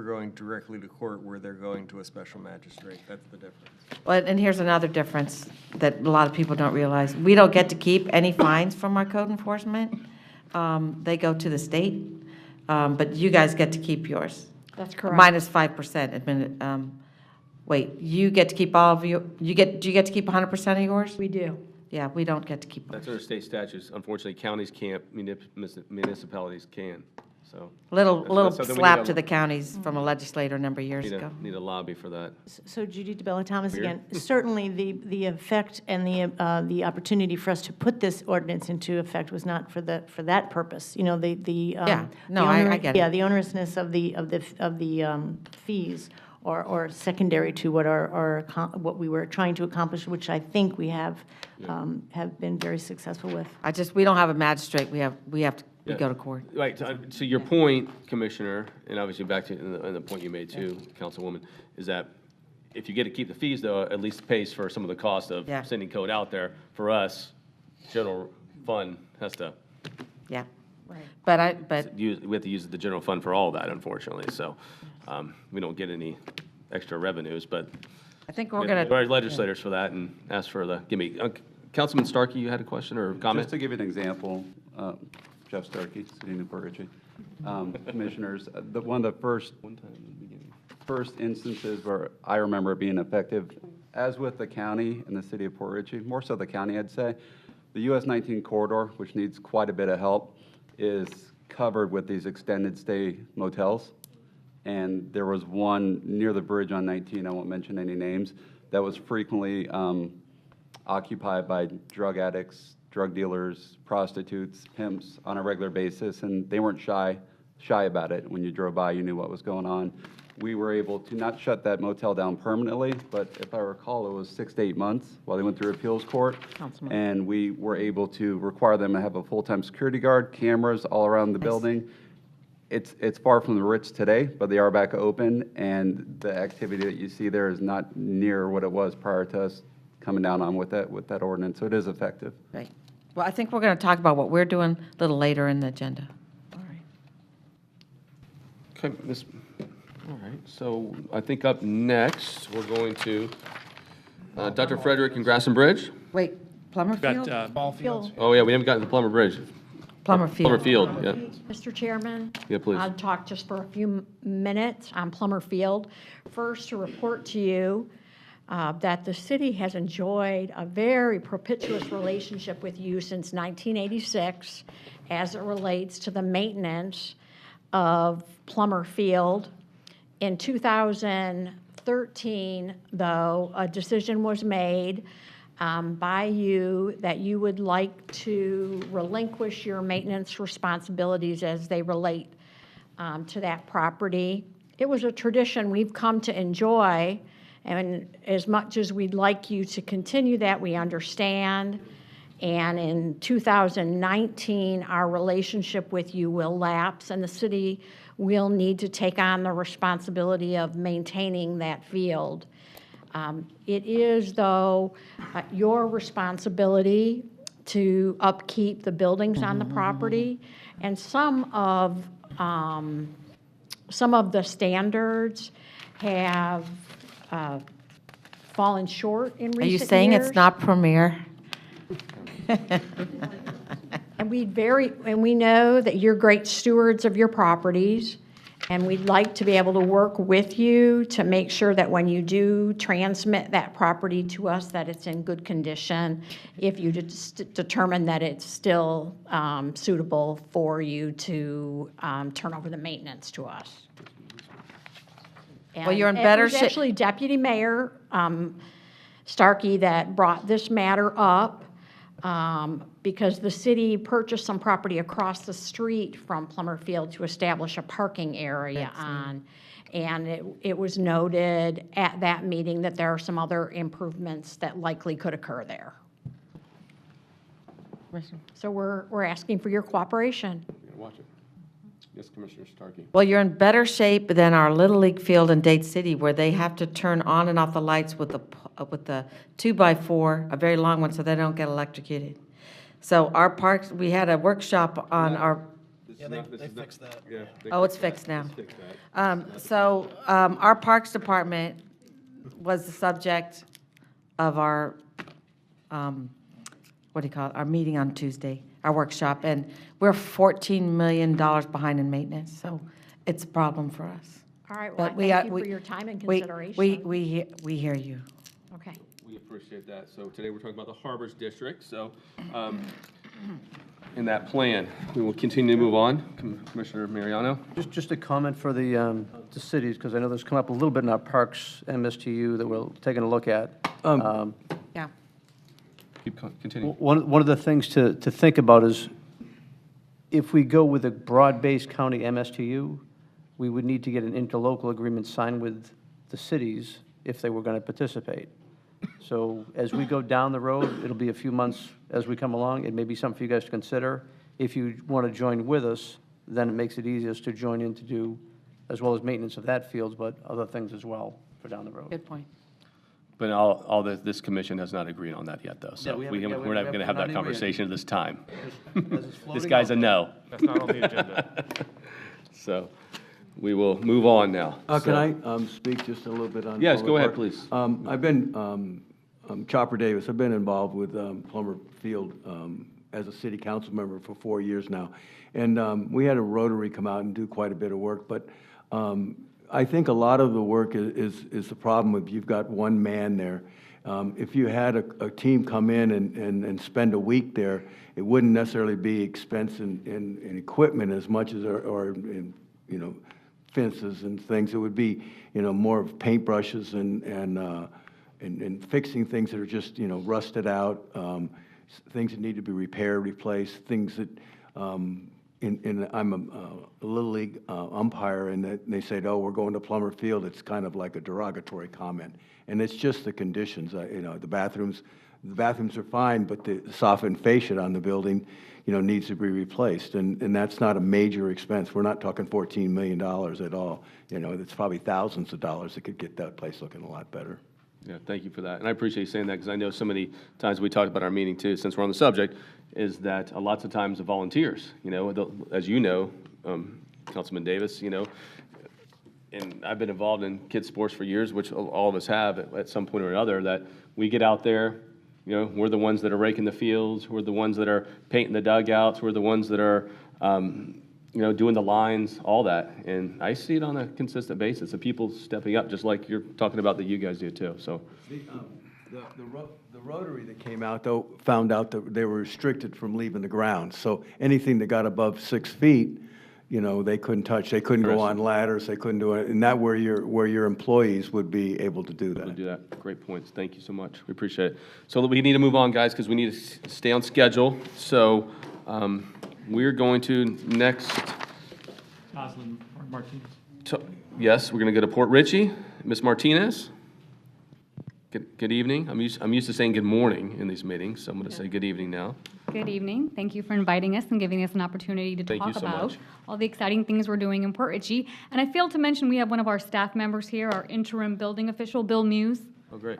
going directly to court where they're going to a special magistrate. That's the difference. Well, and here's another difference that a lot of people don't realize. We don't get to keep any fines from our code enforcement. They go to the state, but you guys get to keep yours. That's correct. Minus 5%. Wait, you get to keep all of do you get to keep 100% of yours? We do. Yeah, we don't get to keep. That's under state statutes. Unfortunately, counties can't, municipalities can, so. Little That's something we slap need to the counties from a legislator a number of years ago. Need a lobby for that. So Judy DeBella Thomas Weird. again. Certainly, the effect and the opportunity for us to put this ordinance into effect was not for that purpose. You know, Yeah, no, I get it. Yeah, the onerousness of the fees or secondary to what we were trying to accomplish, which I think we have been very successful with. We don't have a magistrate. We Yeah. go to court. Right, to your point, Commissioner, and obviously back to the point you made too, Councilwoman, is that if you get to keep the fees, though, at least it pays for some of the cost of Yeah. sending code out there. For us, general fund has to, Yeah. Right. But we have to use the general fund for all that, unfortunately, so we don't get any extra revenues, but I think we're going Our to, legislators for that and ask for the, give me, Councilman Starkey, you had a question or comment? Just to give you an example, Jeff Starkey, City of New Port Richey. Commissioners, one of the first instances where I remember it being effective, as with the county and the City of Port Richey, more so the county, I'd say, the US 19 corridor, which needs quite a bit of help, is covered with these extended stay motels. And there was one near the bridge on 19, I won't mention any names, that was frequently occupied by drug addicts, drug dealers, prostitutes, pimps on a regular basis, and they weren't shy about it. When you drove by, you knew what was going on. We were able to not shut that motel down permanently, but if I recall, it was 6 to 8 months while they went through appeals court. Councilman. And we were able to require them to have a full-time security guard, cameras all around the building. It's far from the Ritz today, but they are back open, and the activity that you see there is not near what it was prior to us coming down on with that ordinance, so it is effective. right. Well, I think we're going to talk about what we're doing a little later in the agenda. All right. Okay, all right, so I think up next, we're going to Dr. Frederick and Grass and Bridge. Wait, Plummer Got, Field? Field. Oh, yeah, we haven't gotten to the Plummer Bridge. Plummer Field. Plummer Field, yeah. Mr. Chairman? Yeah, please. I'll talk just for a few minutes on Plummer Field. First, to report to you that the city has enjoyed a very propitious relationship with you since 1986 as it relates to the maintenance of Plummer Field. In 2013, though, a decision was made by you that you would like to relinquish your maintenance responsibilities as they relate to that property. It was a tradition we've come to enjoy, and as much as we'd like you to continue that, we understand. And in 2019, our relationship with you will lapse, and the city will need to take on the responsibility of maintaining that field. It is, though, your responsibility to upkeep the buildings on the property, and some of the standards have fallen short in recent Are years. you saying it's not premier? And we know that you're great stewards of your properties, and we'd like to be able to work with you to make sure that when you do transmit that property to us, that it's in good condition, if you determine that it's still suitable for you to turn over the maintenance to us. Well, you're in And better it was shape. actually Deputy Mayor Starkey that brought this matter up, because the city purchased some property across the street from Plummer Field to establish a parking area on. And it was noted at that meeting that there are some other improvements that likely could occur there. So we're asking for your cooperation. Watch it. Yes, Commissioner Starkey. Well, you're in better shape than our Little League field in Dade City, where they have to turn on and off the lights with the 2x4, a very long one, so they don't get electrocuted. So our parks, we had a workshop on our, Yeah, they fixed that. Yeah. oh, it's fixed now. So our Parks Department was the subject of our, what do you call it, our meeting on Tuesday, our workshop, and we're $14 million behind in maintenance, so it's a problem for us. All right, well, But we thank are- you for your time and we- consideration. We hear you. Okay. We appreciate that. So today we're talking about the Harbors District. So in that plan, we will continue to move on. Commissioner Mariano? Just a comment for the cities, because I know this come up a little bit in our Parks MSTU that we're taking a look at. Yeah. Continue. One of the things to think about is if we go with a broad-based county MSTU, we would need to get an interlocal agreement signed with the cities if they were going to participate. So as we go down the road, it'll be a few months as we come along. It may be something for you guys to consider. If you want to join with us, then it makes it easiest to join in to do as well as maintenance of that field, but other things as well for down the road. Good point. But this commission has not agreed on that yet, though. So we we're haven't- not going to have not that even yet. conversation at this time. As it's This floating guy's a out. no. That's not on the agenda. So we will move on now. Can So- I speak just a little bit on? Yes, Plummer go ahead, Park? please. I've been, I'm Chopper Davis. I've been involved with Plummer Field as a city council member for 4 years now. And we had a Rotary come out and do quite a bit of work, but I think a lot of the work is the problem if you've got one man there. If you had a team come in and spend a week there, it wouldn't necessarily be expense in equipment as much as, or in, you know, fences and things. It would be, you know, more of paintbrushes and fixing things that are just, you know, rusted out, things that need to be repaired, replaced, things that, I'm a Little League umpire, and they said, oh, we're going to Plummer Field. It's kind of like a derogatory comment. And it's just the conditions, you know, the bathrooms are fine, but the softened fascia on the building, you know, needs to be replaced. And that's not a major expense. We're not talking $14 million at all. You know, it's probably thousands of dollars that could get that place looking a lot better. Yeah, thank you for that. And I appreciate you saying that, because I know so many times we talked about our meeting too, since we're on the subject, is that lots of times the volunteers, you know, as you know, Councilman Davis, you know, and I've been involved in kids' sports for years, which all of us have at some point or another, that we get out there, you know, we're the ones that are raking the fields, we're the ones that are painting the dugouts, we're the ones that are, you know, doing the lines, all that. And I see it on a consistent basis of people stepping up, just like you're talking about that you guys do too, so. The Rotary that came out, though, found out that they were restricted from leaving the ground. So anything that got above 6 feet, you know, they couldn't touch. They couldn't go on ladders. They couldn't do it. And that where your employees would be able to do that. Able to do that. Great points. Thank you so much. We appreciate it. So we need to move on, guys, because we need to stay on schedule. So we're going to next. Jocelyn Martinez. Yes, we're going to go to Port Richey. Ms. Martinez. Good evening. I'm used to saying good morning in these meetings, so I'm going to say good evening now. Good evening. Thank you for inviting us and giving us an opportunity to Thank you talk so about much. all the exciting things we're doing in Port Richey. And I failed to mention, we have one of our staff members here, our interim building official, Bill Muse. Oh, great.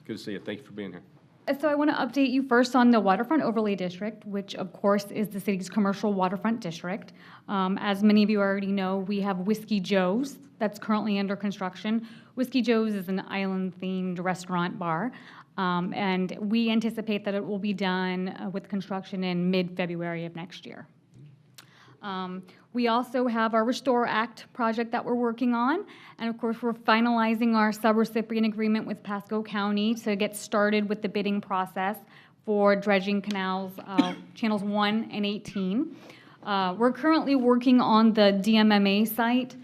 Good to see you. Thank you for being here. So I want to update you first on the Waterfront Overlay District, which of course is the city's commercial waterfront district. As many of you already know, we have Whiskey Joe's that's currently under construction. Whiskey Joe's is an island-themed restaurant bar, and we anticipate that it will be done with construction in mid-February of next year. We also have our Restore Act project that we're working on, and of course, we're finalizing our subrecipient agreement with Pasco County to get started with the bidding process for dredging canals, channels 1 and 18. We're currently working on the DMMA site,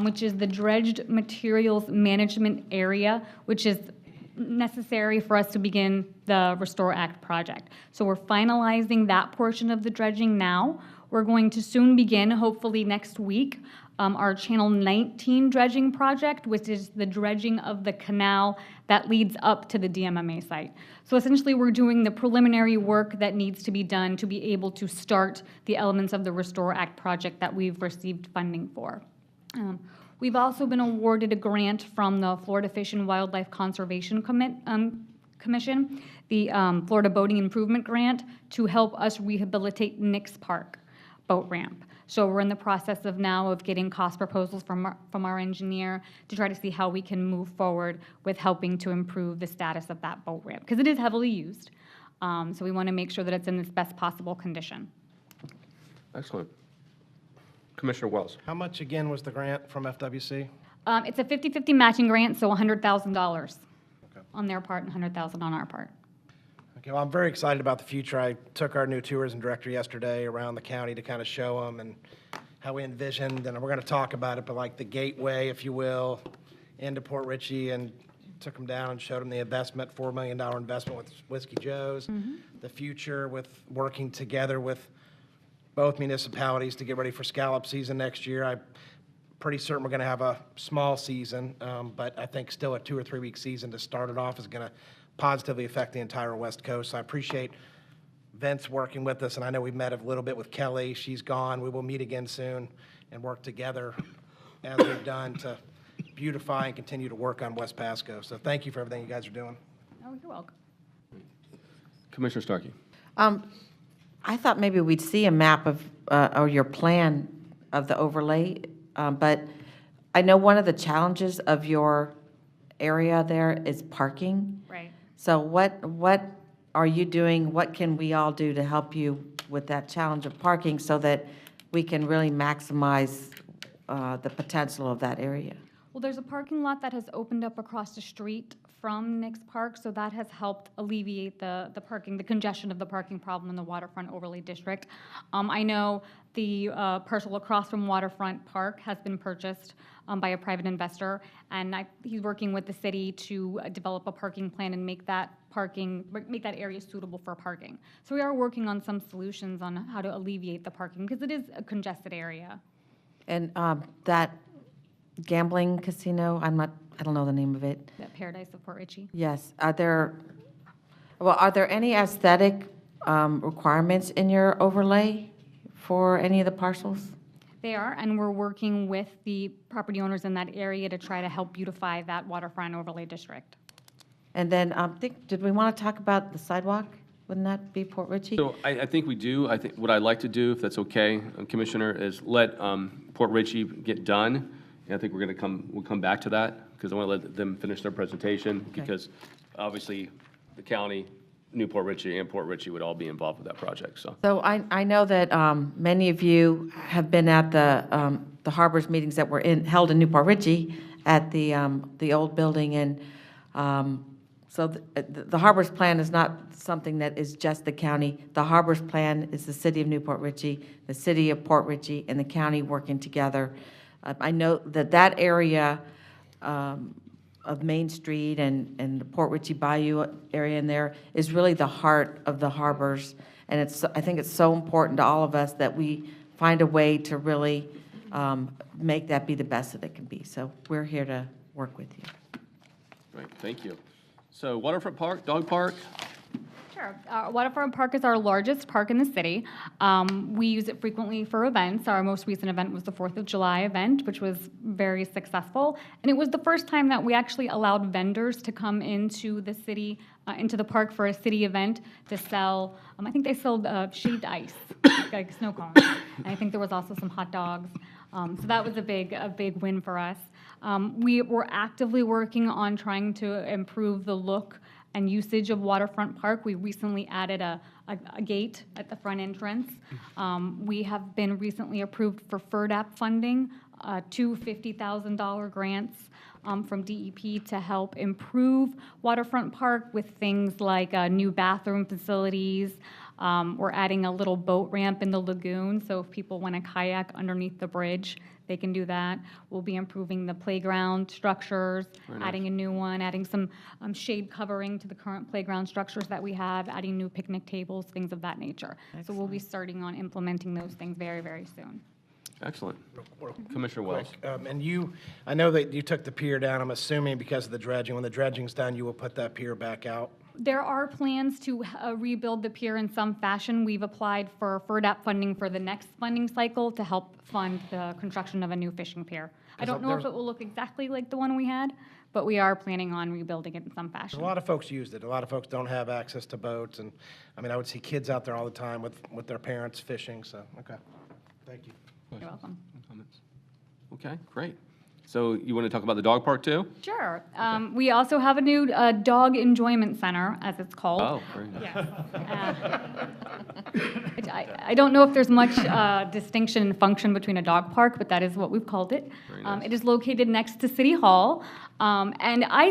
which is the Dredged Materials Management Area, which is necessary for us to begin the Restore Act project. So we're finalizing that portion of the dredging now. We're going to soon begin, hopefully next week, our Channel 19 dredging project, which is the dredging of the canal that leads up to the DMMA site. So essentially, we're doing the preliminary work that needs to be done to be able to start the elements of the Restore Act project that we've received funding for. We've also been awarded a grant from the Florida Fish and Wildlife Conservation Commission, the Florida Boating Improvement Grant, to help us rehabilitate Nix Park boat ramp. So we're in the process of getting cost proposals from our engineer to try to see how we can move forward with helping to improve the status of that boat ramp, because it is heavily used. So we want to make sure that it's in its best possible condition. Excellent. Commissioner Wells. How much, again, was the grant from FWC? It's a 50-50 matching grant, so $100,000 on their part and $100,000 on our part. Okay, well, I'm very excited about the future. I took our new tourism director yesterday around the county to kind of show them and how we envisioned, and we're going to talk about it, but like the gateway, if you will, into Port Richey, and took them down and showed them the investment, $4 million investment with Whiskey Joe's, the future with working together with both municipalities to get ready for scallop season next year. I'm pretty certain we're going to have a small season, but I think still a 2 or 3 week season to start it off is going to positively affect the entire West Coast. So I appreciate Vince working with us, and I know we've met a little bit with Kelly. She's gone. We will meet again soon and work together as we've done to beautify and continue to work on West Pasco. So thank you for everything you guys are doing. Oh, you're welcome. Commissioner Starkey. I thought maybe we'd see a map of, or your plan of the overlay, but I know one of the challenges of your area there is parking. Right. So what are you doing, what can we all do to help you with that challenge of parking so that we can really maximize the potential of that area? Well, there's a parking lot that has opened up across the street from Nick's Park, so that has helped alleviate the parking, the congestion of the parking problem in the Waterfront Overlay District. I know the parcel across from Waterfront Park has been purchased by a private investor, and he's working with the city to develop a parking plan and make that area suitable for parking. So we are working on some solutions on how to alleviate the parking, because it is a congested area. And that gambling casino, I don't know the name of it. That Paradise of Port Richey. Yes. Are there any aesthetic requirements in your overlay for any of the parcels? They are, and we're working with the property owners in that area to try to help beautify that Waterfront Overlay District. And then, did we want to talk about the sidewalk? Wouldn't that be Port Richey? So I think we do. I think what I'd like to do, if that's okay, Commissioner, is let Port Richey get done. And I think we'll come back to that, because I want to let them finish their presentation, because obviously the county, New Port Richey and Port Richey would all be involved with that project, so. So I know that many of you have been at the Harbors meetings that were held in Newport Richey at the old building, and so the Harbors Plan is not something that is just the county. The Harbors Plan is the city of Newport Richey, the city of Port Richey, and the county working together. I know that area of Main Street and the Port Richey Bayou area in there is really the heart of the harbors. And I think it's so important to all of us that we find a way to really make that be the best that it can be. So we're here to work with you. Great, thank you. So Waterfront Park, Dog Park? Sure. Waterfront Park is our largest park in the city. We use it frequently for events. Our most recent event was the 4th of July event, which was very successful. And it was the first time that we actually allowed vendors to come into the city, into the park for a city event to sell, I think they sold shaved ice, like snow cones. And I think there was also some hot dogs. So that was a big win for us. We were actively working on trying to improve the look and usage of Waterfront Park. We recently added a gate at the front entrance. We have been recently approved for FERDAP funding, two $50,000 grants from DEP to help improve Waterfront Park with things like new bathroom facilities. We're adding a little boat ramp in the lagoon, so if people want to kayak underneath the bridge, they can do that. We'll be improving the playground structures, adding a new one, adding some shade covering to the current playground structures that we have, adding new picnic tables, things of that nature. So we'll be starting on implementing those things very, very soon. Excellent. Commissioner Wells. And I know that you took the pier down, I'm assuming because of the dredging. When the dredging's done, you will put that pier back out? There are plans to rebuild the pier in some fashion. We've applied for FERDAP funding for the next funding cycle to help fund the construction of a new fishing pier. I don't know if it will look exactly like the one we had, but we are planning on rebuilding it in some fashion. A lot of folks used it. A lot of folks don't have access to boats, and, I mean, I would see kids out there all the time with their parents fishing, so, okay. Thank you. You're welcome. Comments? Okay, great. So you want to talk about the dog park too? Sure. We also have a new dog enjoyment center, as it's called. Oh, very nice. Yes. I don't know if there's much distinction and function between a dog park, but that is what we've called it. Very nice. It is located next to City Hall. And I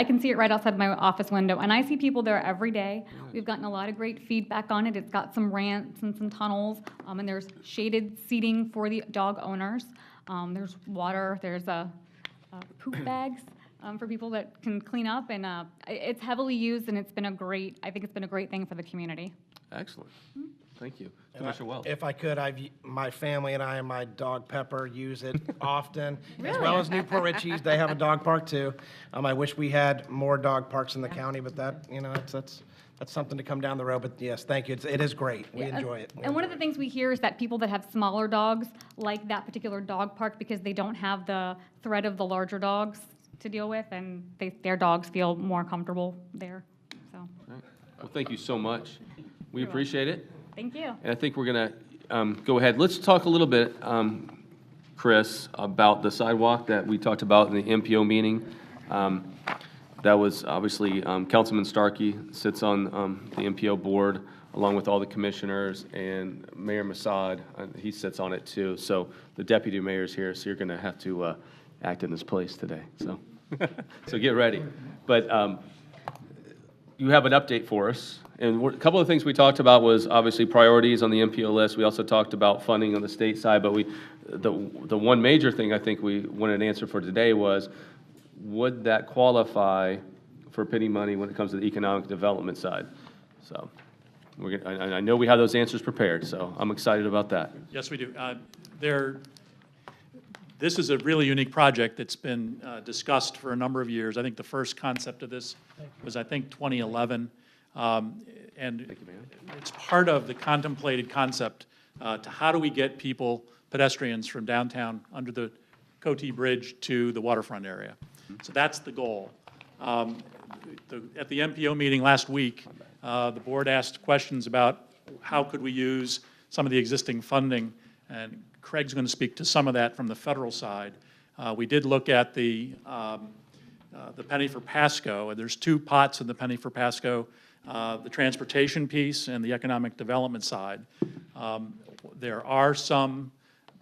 can see it right outside my office window, and I see people there every day. We've gotten a lot of great feedback on it. It's got some ramps and some tunnels, and there's shaded seating for the dog owners. There's water, there's poop bags for people that can clean up, and it's heavily used, and I think it's been a great thing for the community. Excellent. Thank you. Commissioner Wells. If I could, my family and I and my dog Pepper use it often, as well as Newport Richey's. They have a dog park too. I wish we had more dog parks in the county, but that's something to come down the road. But yes, thank you. It is great. We enjoy it. And one of the things we hear is that people that have smaller dogs like that particular dog park because they don't have the threat of the larger dogs to deal with, and their dogs feel more comfortable there. So. All right. Well, thank you so much. We appreciate it. Thank you. And I think we're going to go ahead. Let's talk a little bit. Chris about the sidewalk that we talked about in the MPO meeting. That was obviously Councilman Starkey sits on the MPO board along with all the commissioners, and Mayor Masad, he sits on it too. So the deputy mayor's here, so you're going to have to act in his place today. So, so get ready. But you have an update for us. And a couple of things we talked about was obviously priorities on the MPO list. We also talked about funding on the state side, but the one major thing I think we wanted an answer for today was, would that qualify for penny money when it comes to the economic development side? So I know we have those answers prepared, so I'm excited about that. Yes, we do. This is a really unique project that's been discussed for a number of years. I think the first concept of this was, 2011. And it's part of the contemplated concept to how do we get people, pedestrians from downtown under the Coatee Bridge to the waterfront area. So that's the goal. At the MPO meeting last week, the board asked questions about how could we use some of the existing funding, and Craig's going to speak to some of that from the federal side. We did look at the penny for Pasco, and there's two pots in the penny for Pasco, the transportation piece and the economic development side. There are some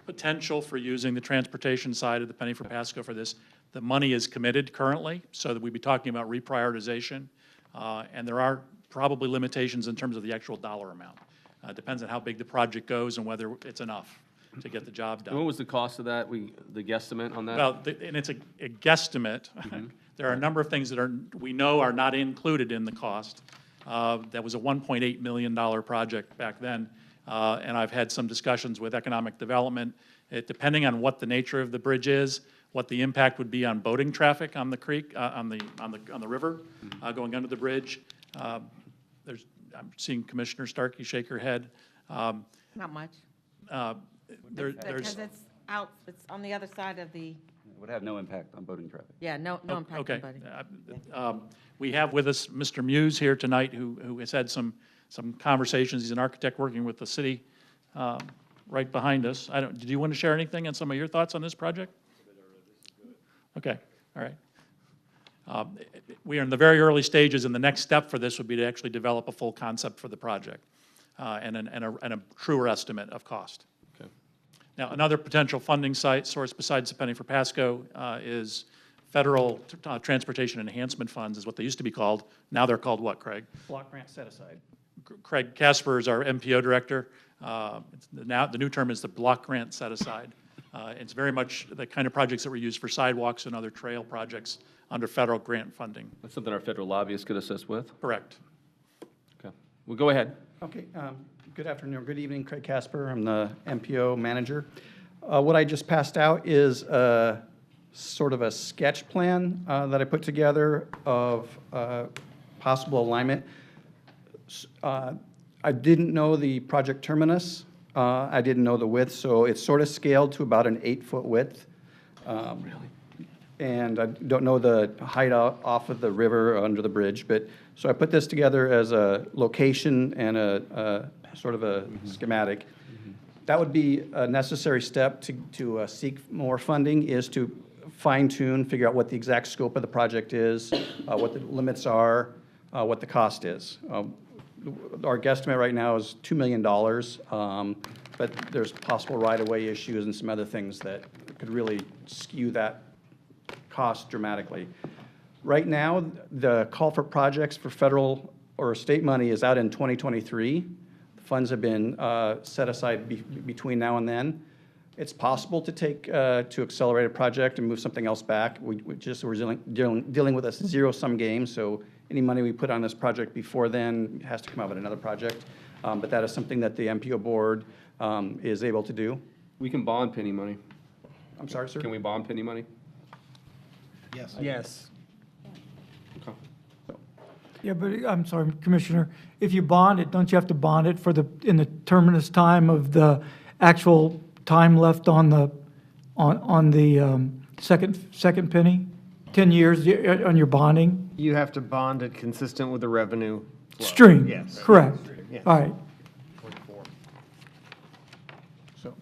potential for using the transportation side of the penny for Pasco for this. The money is committed currently, so that we'd be talking about reprioritization, and there are probably limitations in terms of the actual dollar amount. Depends on how big the project goes and whether it's enough to get the job done. And what was the cost of that? The guesstimate on that? Well, and it's a guesstimate. Mm-hmm. There are a number of things that we know are not included in the cost. That was a $1.8 million project back then, and I've had some discussions with economic development. Depending on what the nature of the bridge is, what the impact would be on boating traffic on the creek, on the river, going under the bridge. I'm seeing Commissioner Starkey shake her head. Not much. There's Because it's on the other side of the, It would have no impact on boating traffic. yeah, no impact okay. on boating. We have with us Mr. Muse here tonight, who has had some conversations. He's an architect working with the city right behind us. Did you want to share anything on some of your thoughts on this project? Okay, all right. We are in the very early stages, and the next step for this would be to actually develop a full concept for the project and a truer estimate of cost. Okay. Now, another potential funding source besides the penny for Pasco is federal transportation enhancement funds, is what they used to be called. Now they're called what, Craig? Block grant set aside. Craig Casper is our MPO director. Now the new term is the block grant set aside. It's very much the kind of projects that were used for sidewalks and other trail projects under federal grant funding. That's something our federal lobbyists could assist with? Correct. Okay. Well, go ahead. Okay, good afternoon, good evening, Craig Casper, I'm the MPO manager. What I just passed out is sort of a sketch plan that I put together of possible alignment. I didn't know the project terminus, I didn't know the width, so it's sort of scaled to about an 8-foot width. Really? And I don't know the height off of the river under the bridge, but, so I put this together as a location and a sort of a schematic. That would be a necessary step to seek more funding, is to fine tune, figure out what the exact scope of the project is, what the limits are, what the cost is. Our guesstimate right now is $2 million, but there's possible right-of-way issues and some other things that could really skew that cost dramatically. Right now, the call for projects for federal or state money is out in 2023. The funds have been set aside between now and then. It's possible to take to accelerate a project and move something else back. We're dealing with a zero-sum game, so any money we put on this project before then has to come out with another project. But that is something that the MPO board is able to do. We can bond penny money. I'm sorry, sir? Can we bond penny money? Yes. Yes. Okay. Yeah, but I'm sorry, Commissioner, if you bond it, don't you have to bond it for in the terminus time of the actual time left on the second penny? 10 years on your bonding? You have to bond it consistent with the revenue flow. Stream? Yes. Correct. Yes. All right. So,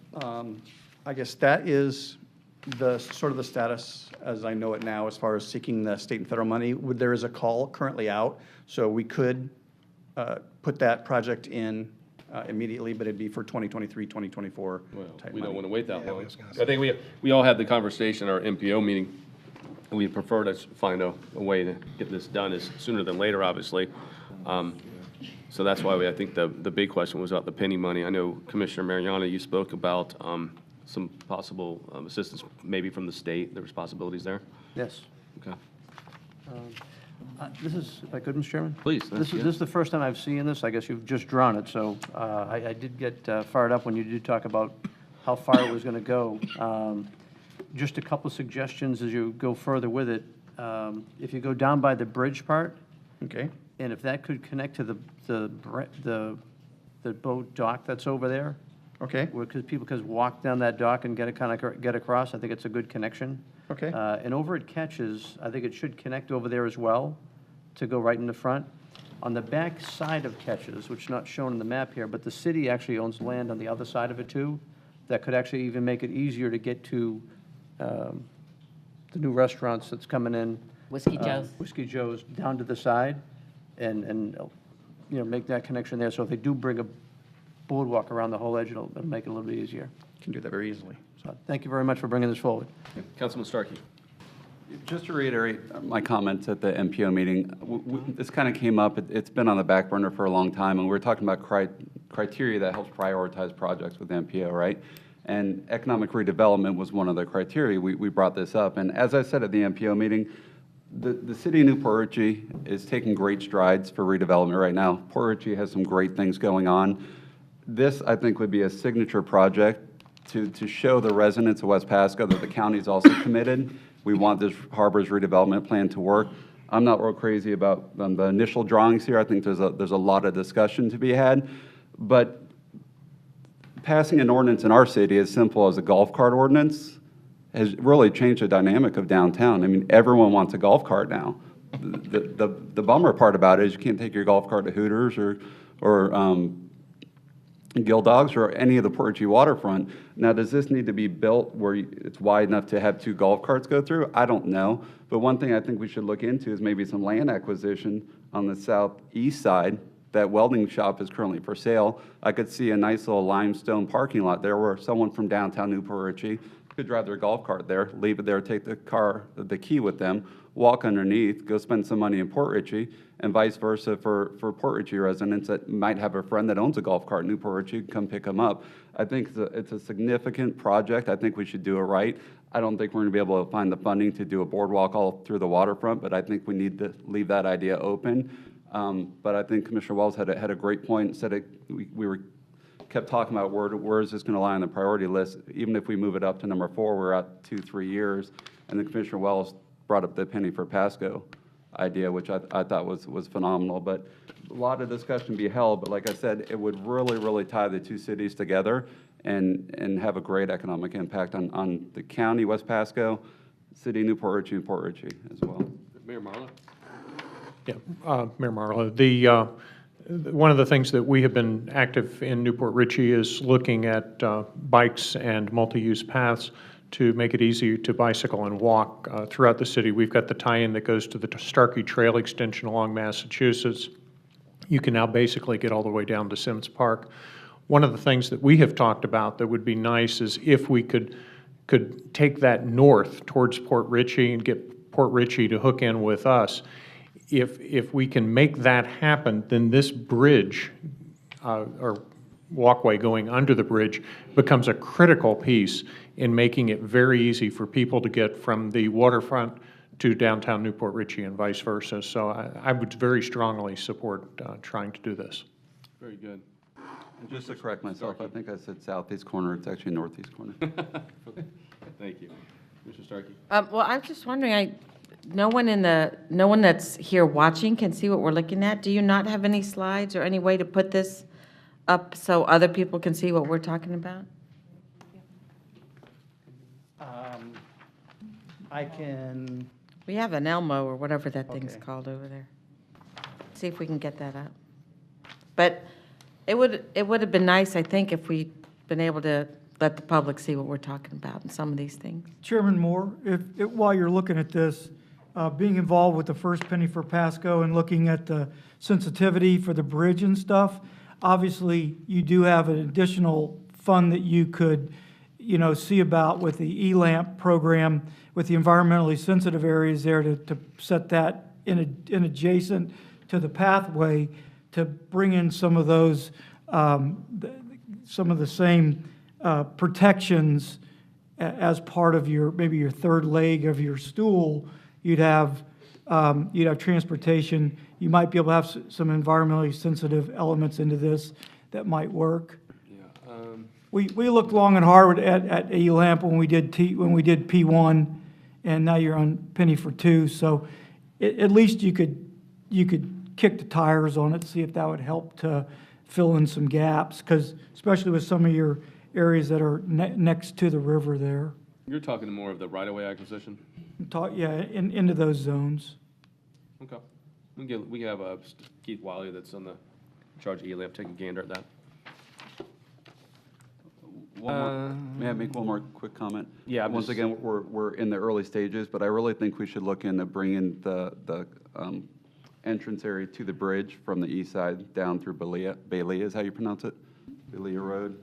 I guess that is the, sort of the status as I know it now, as far as seeking the state and federal money. There is a call currently out, so we could put that project in immediately, but it'd be for 2023, 2024 type We don't money. want to wait that Yeah, I long. was gonna say. I think we all had the conversation at our MPO meeting. We prefer to find a way to get this done as sooner than later, obviously. So that's why I think the big question was about the penny money. I know Commissioner Mariano, you spoke about some possible assistance maybe from the state. There was possibilities there? Yes. Okay. This is, if I could, Mr. Chairman? Please. This is the first time I've seen this. I guess you've just drawn it, so I did get fired up when you did talk about how far it was going to go. Just a couple suggestions as you go further with it. If you go down by the bridge part, Okay, and if that could connect to the boat dock that's over there, okay, because people can walk down that dock and get across, I think it's a good connection. okay. And over at Catches, I think it should connect over there as well, to go right in the front. On the back side of Catches, which is not shown in the map here, but the city actually owns land on the other side of it too, that could actually even make it easier to get to the new restaurants that's coming in. Whiskey Joe's. Whiskey Joe's, down to the side, and you know, make that connection there. So if they do bring a boardwalk around the whole edge, it'll make it a little bit easier. Can do that very easily. So thank you very much for bringing this forward. Councilman Starkey. Just to reiterate my comments at the MPO meeting, this kind of came up, it's been on the back burner for a long time, and we're talking about criteria that helps prioritize projects with MPO, right? And economic redevelopment was one of the criteria. We brought this up, and as I said at the MPO meeting, the city of New Port Richey is taking great strides for redevelopment right now. Port Richey has some great things going on. This, I think, would be a signature project to show the residents of West Pasco that the county is also committed. We want this harbor's redevelopment plan to work. I'm not real crazy about the initial drawings here. I think there's a lot of discussion to be had. But passing an ordinance in our city as simple as a golf cart ordinance has really changed the dynamic of downtown. I mean, everyone wants a golf cart now. The bummer part about it is you can't take your golf cart to Hooters or Gill Dogs or any of the Port Richey waterfront. Now, does this need to be built where it's wide enough to have 2 golf carts go through? I don't know. But one thing I think we should look into is maybe some land acquisition on the southeast side. That welding shop is currently for sale. I could see a nice little limestone parking lot there where someone from downtown New Port Richey could drive their golf cart there, leave it there, take the key with them, walk underneath, go spend some money in Port Richey, and vice versa for Port Richey residents that might have a friend that owns a golf cart in New Port Richey, come pick them up. I think it's a significant project. I think we should do it right. I don't think we're going to be able to find the funding to do a boardwalk all through the waterfront, but I think we need to leave that idea open. But I think Commissioner Wells had a great point, said we kept talking about where is this going to lie on the priority list. Even if we move it up to number 4, we're at 2-3 years. And then Commissioner Wells brought up the penny for Pasco idea, which I thought was phenomenal. But a lot of discussion to be held, but like I said, it would really, really tie the 2 cities together and have a great economic impact on the county, West Pasco, city of New Port Richey, and Port Richey as well. Mayor Marlowe. Yeah, Mayor Marlowe, one of the things that we have been active in Newport Richey is looking at bikes and multi-use paths to make it easy to bicycle and walk throughout the city. We've got the tie-in that goes to the Starkey Trail extension along Massachusetts. You can now basically get all the way down to Sims Park. One of the things that we have talked about that would be nice is if we could take that north towards Port Richey and get Port Richey to hook in with us. If we can make that happen, then this bridge or walkway going under the bridge becomes a critical piece in making it very easy for people to get from the waterfront to downtown Newport Richey and vice versa. So I would very strongly support trying to do this. Very good. And just to correct myself, I think I said southeast corner. It's actually northeast corner. Thank you. Mr. Starkey. Well, I'm just wondering, no one that's here watching can see what we're looking at. Do you not have any slides or any way to put this up so other people can see what we're talking about? I can. We have an Elmo or whatever that thing's Okay. called over there. See if we can get that up. But it would have been nice, I think, if we'd been able to let the public see what we're talking about in some of these things. Chairman Moore, while you're looking at this, being involved with the First Penny for Pasco and looking at the sensitivity for the bridge and stuff, obviously, you do have an additional fund that you could, see about with the ELAMP program, with the environmentally sensitive areas there to set that in adjacent to the pathway to bring in some of those, some of the same protections as part of maybe your third leg of your stool. You'd have transportation. You might be able to have some environmentally sensitive elements into this that might work. Yeah. We looked long and hard at ELAMP when we did P1, and now you're on Penny for 2. So at least you could kick the tires on it, see if that would help to fill in some gaps, because especially with some of your areas that are next to the river there. You're talking more of the right-of-way acquisition? Into those zones. Okay. We have Keith Wiley that's on the charge of ELAMP, taking a gander at that. May I make one more quick comment? Yeah. Once again, we're in the early stages, but I really think we should look into bringing the entrance area to the bridge from the east side down through Bailey is how you pronounce it? Bailey Road?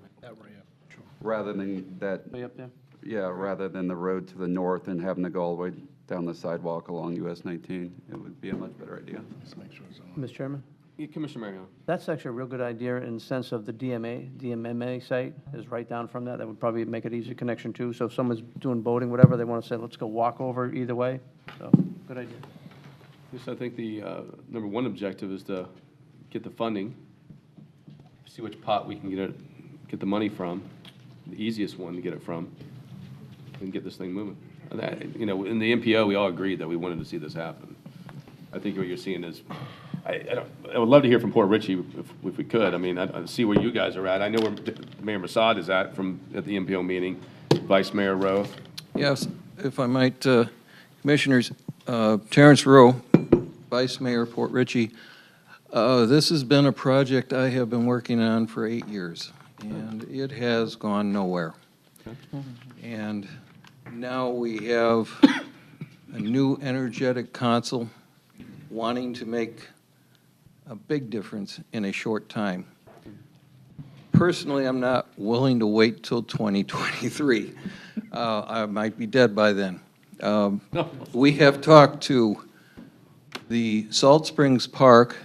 Rather than that. Way up there? Yeah, rather than the road to the north and having to go all the way down the sidewalk along US 19. It would be a much better idea. Mr. Chairman? Yeah, Commissioner Mariano. That's actually a real good idea in the sense of the DMMA site is right down from that. That would probably make it easier connection too. So if someone's doing boating, whatever, they want to say, let's go walk over either way. So, good idea. Yes, I think the number one objective is to get the funding, see which pot we can get the money from, the easiest one to get it from, and get this thing moving. In the MPO, we all agreed that we wanted to see this happen. I think what you're seeing is, I would love to hear from Port Richey if we could. I mean, I see where you guys are at. I know where Mayor Masad is at at the MPO meeting, Vice Mayor Rowe. Yes, if I might, Commissioners, Terrence Rowe, Vice Mayor Port Richey. This has been a project I have been working on for 8 years, and it has gone nowhere. And now we have a new energetic council wanting to make a big difference in a short time. Personally, I'm not willing to wait till 2023. I might be dead by then. We have talked to the Salt Springs Park.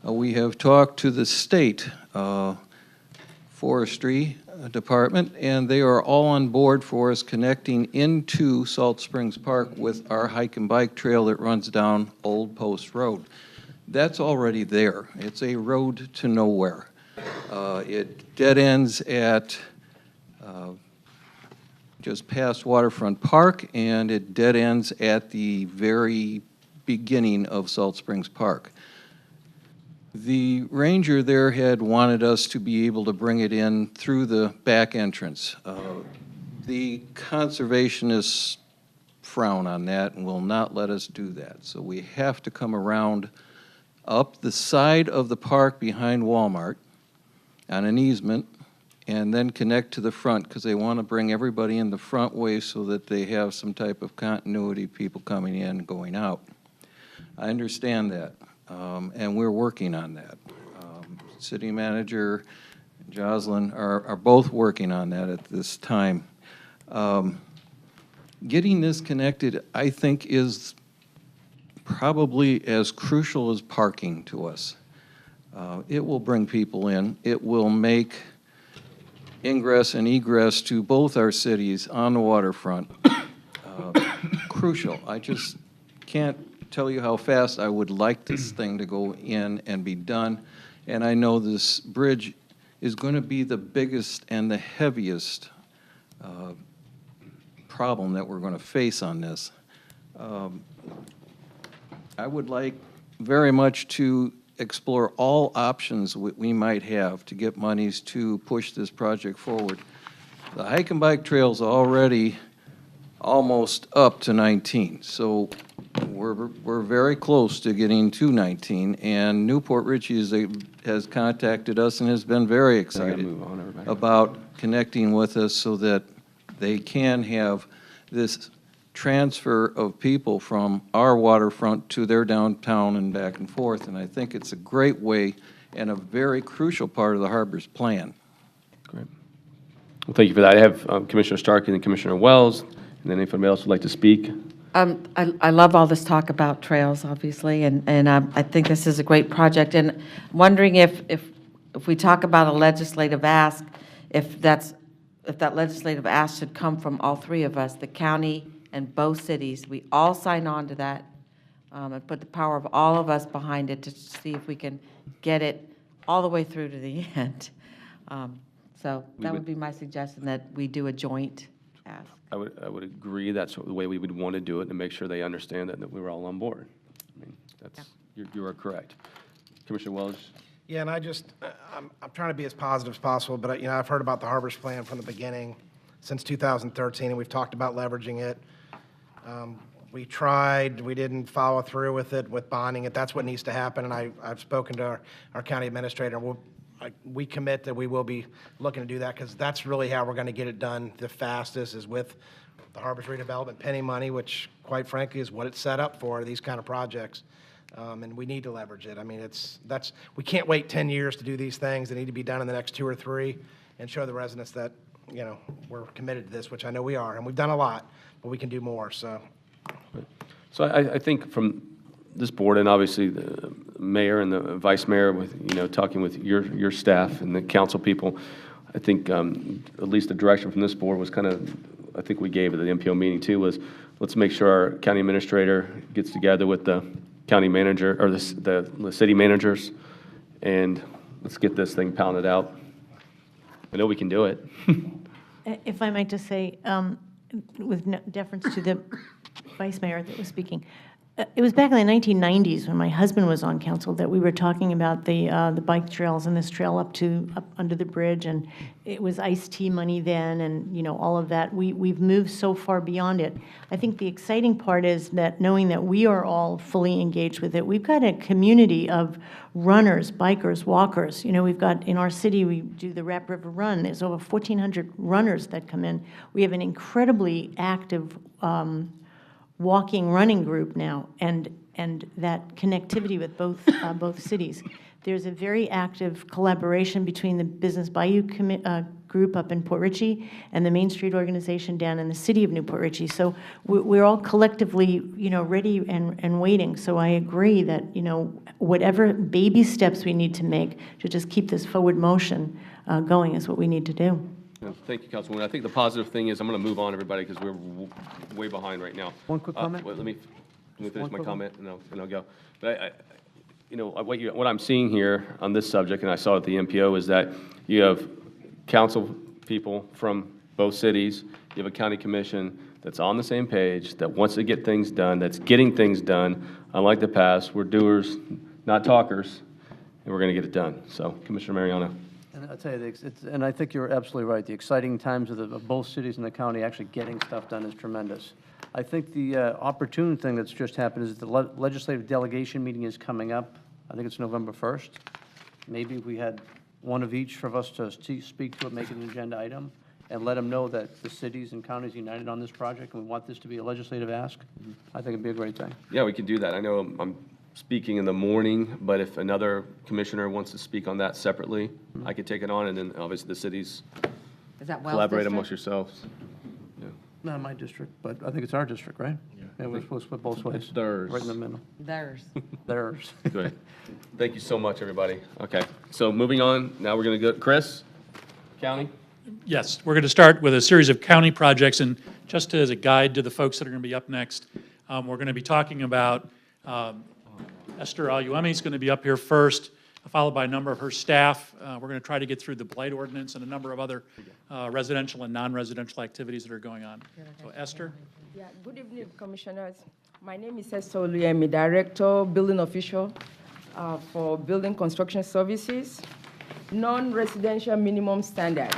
We have talked to the state forestry department, and they are all on board for us connecting into Salt Springs Park with our hike and bike trail that runs down Old Post Road. That's already there. It's a road to nowhere. It dead ends at just past Waterfront Park, and it dead ends at the very beginning of Salt Springs Park. The ranger there had wanted us to be able to bring it in through the back entrance. The conservationists frown on that and will not let us do that. So we have to come around up the side of the park behind Walmart on an easement and then connect to the front, because they want to bring everybody in the front way so that they have some type of continuity, people coming in and going out. I understand that. And we're working on that. City Manager and Jocelyn are both working on that at this time. Getting this connected, I think, is probably as crucial as parking to us. It will bring people in. It will make ingress and egress to both our cities on the waterfront crucial. I just can't tell you how fast I would like this thing to go in and be done. And I know this bridge is going to be the biggest and the heaviest problem that we're going to face on this. I would like very much to explore all options we might have to get monies to push this project forward. The hike and bike trail's already almost up to 19, so we're very close to getting to 19, and Newport Richey has contacted us and has been very excited about connecting with us so that they can have this transfer of people from our waterfront to their downtown and back and forth. And I think it's a great way and a very crucial part of the harbor's plan. Great. Well, thank you for that. I have Commissioner Starkey and Commissioner Wells, and then anybody else would like to speak. I love all this talk about trails, obviously, and I think this is a great project. And I'm wondering if we talk about a legislative ask, if that legislative ask should come from all three of us, the county and both cities. We all sign on to that and put the power of all of us behind it to see if we can get it all the way through to the end. So that would be my suggestion, that we do a joint ask. I would agree that's the way we would want to do it, and make sure they understand that we were all on board. I mean, that's, you are correct. Commissioner Wells? Yeah, and I'm trying to be as positive as possible, but, I've heard about the Harbor's Plan from the beginning, since 2013, and we've talked about leveraging it. We tried, we didn't follow through with it, with bonding it. That's what needs to happen, and I've spoken to our county administrator. We commit that we will be looking to do that, because that's really how we're going to get it done the fastest, is with the Harbor's Redevelopment penny money, which, quite frankly, is what it's set up for, these kind of projects. And we need to leverage it. I mean, we can't wait 10 years to do these things. They need to be done in the next 2 or 3, and show the residents that, we're committed to this, which I know we are. And we've done a lot, but we can do more, so. So I think from this board, and obviously the mayor and the vice mayor, with, talking with your staff and the council people, I think at least the direction from this board was kind of, I think we gave at the MPO meeting too, was let's make sure our county administrator gets together with the county manager, or the city managers, and let's get this thing pounded out. I know we can do it. If I might just say, with deference to the vice mayor that was speaking, it was back in the 1990s when my husband was on council that we were talking about the bike trails and this trail up under the bridge, and it was iced tea money then, and all of that. We've moved so far beyond it. I think the exciting part is that knowing that we are all fully engaged with it, we've got a community of runners, bikers, walkers. We've got in our city, we do the Rap River Run. There's over 1,400 runners that come in. We have an incredibly active walking, running group now, and that connectivity with both cities. There's a very active collaboration between the Business Bayou group up in Port Richey and the Main Street organization down in the city of Newport Richey. So we're all collectively, ready and waiting. So I agree that, whatever baby steps we need to make to just keep this forward motion going is what we need to do. Yeah, thank you, Councilwoman. I think the positive thing is, I'm going to move on, everybody, because we're way behind right now. One quick comment? Let me finish my comment, and I'll go. But what I'm seeing here on this subject, and I saw at the MPO, is that you have council people from both cities, you have a county commission that's on the same page, that wants to get things done, that's getting things done. Unlike the past, we're doers, not talkers, and we're going to get it done. So, Commissioner Mariano. And I'll tell you, and I think you're absolutely right. The exciting times of both cities and the county actually getting stuff done is tremendous. I think the opportune thing that's just happened is the legislative delegation meeting is coming up. I think it's November 1st. Maybe if we had one of each for us to speak to it, make it an agenda item, and let them know that the cities and counties united on this project, and we want this to be a legislative ask. I think it'd be a great thing. Yeah, we can do that. I know I'm speaking in the morning, but if another commissioner wants to speak on that separately, I could take it on, and then obviously the cities Is that Wells collaborate District? amongst yourselves. Yeah. Not my district, but I think it's our district, right? Yeah, we're supposed to put both ways. It's theirs. Right in the middle. Theirs. Theirs. Good. Thank you so much, everybody. Okay, so moving on, now we're going to go, Chris, county? Yes, we're going to start with a series of county projects, and just as a guide to the folks that are going to be up next, we're going to be talking about Esther Aluemi is going to be up here first, followed by a number of her staff. We're going to try to get through the blight ordinance and a number of other residential and non-residential activities that are going on. So Esther? Yeah, good evening, commissioners. My name is Esther Aluemi, Director, Building Official for Building Construction Services, Non-Residential Minimum Standards.